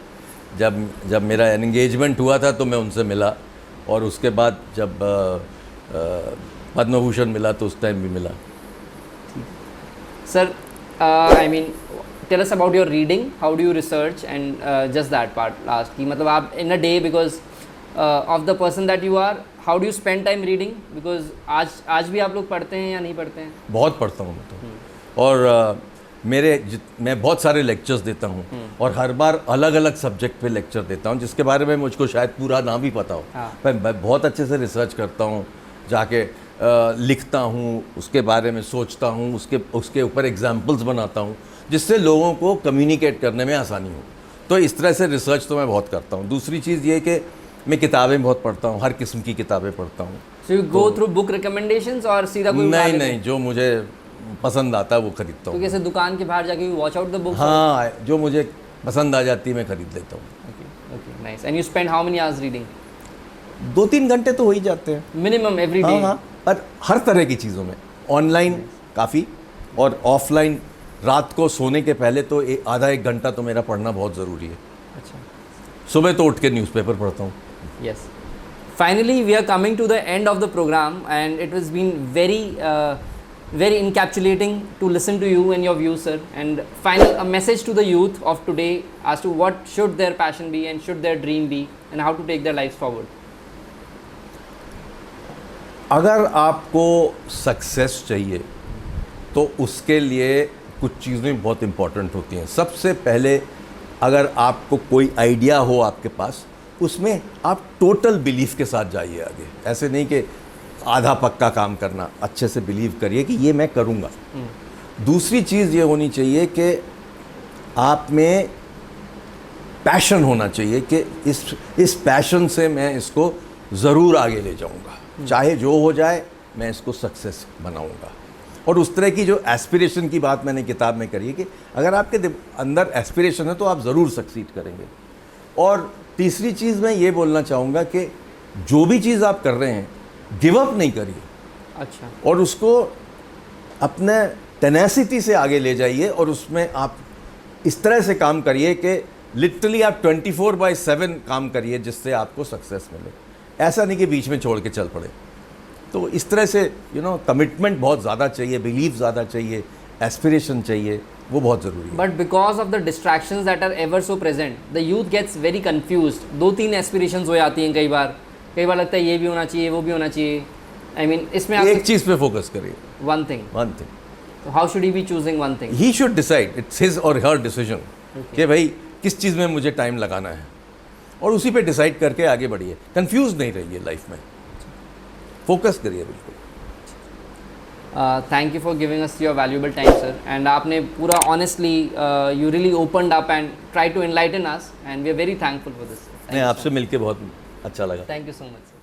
B: जब मेरा एंगेजमेंट हुआ था तो मैं उनसे मिला, और उसके बाद जब पद्म भूषण मिला तो उस टाइम भी मिला।
A: Sir, I mean tell us about your reading, how do you research, and just that part last की, मतलब आप in a day, because of the person that you are, how do you spend time reading? Because आज भी आप लोग पढ़ते हैं या नहीं पढ़ते हैं?
B: बहुत पढ़ता हूँ मैं तो। और मैं बहुत सारे लेक्चर्स देता हूँ, और हर बार अलग अलग सब्जेक्ट पे लेक्चर देता हूँ, जिसके बारे में मुझको शायद पूरा ना भी पता हो। पर मैं बहुत अच्छे से रिसर्च करता हूँ, जाके लिखता हूँ, उसके बारे में सोचता हूँ, उसके ऊपर एग्जाम्पल्स बनाता हूँ, जिससे लोगों को कम्युनिकेट करने में आसानी हो। तो इस तरह से रिसर्च तो मैं बहुत करता हूँ। दूसरी चीज़ ये कि मैं किताबें बहुत पढ़ता हूँ, हर किस्म की किताबें पढ़ता हूँ।
A: So you go through book recommendations और सीधा कोई उठा लेते हैं?
B: नहीं, जो मुझे पसंद आता है वो खरीदता
A: तो
B: हूँ।
A: कैसे दुकान के बाहर जाके वॉच आउट द बुक?
B: हाँ, जो मुझे पसंद आ जाती है मैं खरीद लेता हूँ।
A: Okay, nice. And you spend how many hours reading?
B: 2-3 घंटे तो हो ही जाते हैं
A: मिनिमम एवरी डे?
B: हाँ, पर हर तरह की चीज़ों में, ऑनलाइन काफ़ी, और ऑफलाइन रात को सोने के पहले तो आधा एक घंटा तो मेरा पढ़ना बहुत ज़रूरी है।
A: अच्छा।
B: सुबह तो उठ के न्यूज़पेपर पढ़ता हूँ।
A: Yes. Finally, we are coming to the end of the program, and it has been very encapsulating to listen to you and your views, sir. And final, a message to the youth of today as to what should their passion be and should their dream be, and how to take their lives forward.
B: अगर आपको success चाहिए तो उसके लिए कुछ चीज़ें बहुत important होती हैं। सबसे पहले, अगर आपको कोई आइडिया हो आपके पास, उसमें आप टोटल बिलीफ के साथ जाइए आगे। ऐसे नहीं कि आधा पक्का काम करना, अच्छे से बिलीव करिए कि ये मैं करूँगा। दूसरी चीज़ ये होनी चाहिए कि आप में पैशन होना चाहिए कि इस पैशन से मैं इसको ज़रूर आगे ले जाऊँगा, चाहे जो हो जाए मैं इसको सक्सेस बनाऊँगा। और उस तरह की जो एस्पिरेशन की बात मैंने किताब में करी है कि अगर आपके अंदर एस्पिरेशन है तो आप ज़रूर सक्सीड करेंगे। और तीसरी चीज़ मैं ये बोलना चाहूँगा कि जो भी चीज़ आप कर रहे हैं, गिव अप नहीं करिए।
A: अच्छा।
B: और उसको अपने टेनेसिटी से आगे ले जाइए, और उसमें आप इस तरह से काम करिए कि लिटरली आप 24/7 काम करिए, जिससे आपको सक्सेस मिले। ऐसा नहीं कि बीच में छोड़ के चल पड़े। तो इस तरह से कमिटमेंट बहुत ज़्यादा चाहिए, बिलीव ज़्यादा चाहिए, एस्पिरेशन चाहिए, वो बहुत ज़रूरी है।
A: But because of the distractions that are ever so present, the youth gets very confused. 2-3 aspirations हो जाती हैं कई बार लगता है ये भी होना चाहिए, वो भी होना चाहिए। आई मीन इसमें
B: एक चीज़ पे फोकस करिए,
A: वन थिंग। तो how should he B choosing one thing?
B: He should decide, it's his और हर डिसीजन कि भाई किस चीज़ में मुझे टाइम लगाना है, और उसी पे डिसाइड करके आगे बढ़िए। कंफ्यूज नहीं रहिए लाइफ में, फोकस करिए बिल्कुल।
A: Thank you for giving us your valuable time, sir. And आपने पूरा honestly, you really opened up and try to enlighten us, and we are very thankful for this.
B: मैं आपसे मिलके बहुत अच्छा लगा।
A: Thank you so much.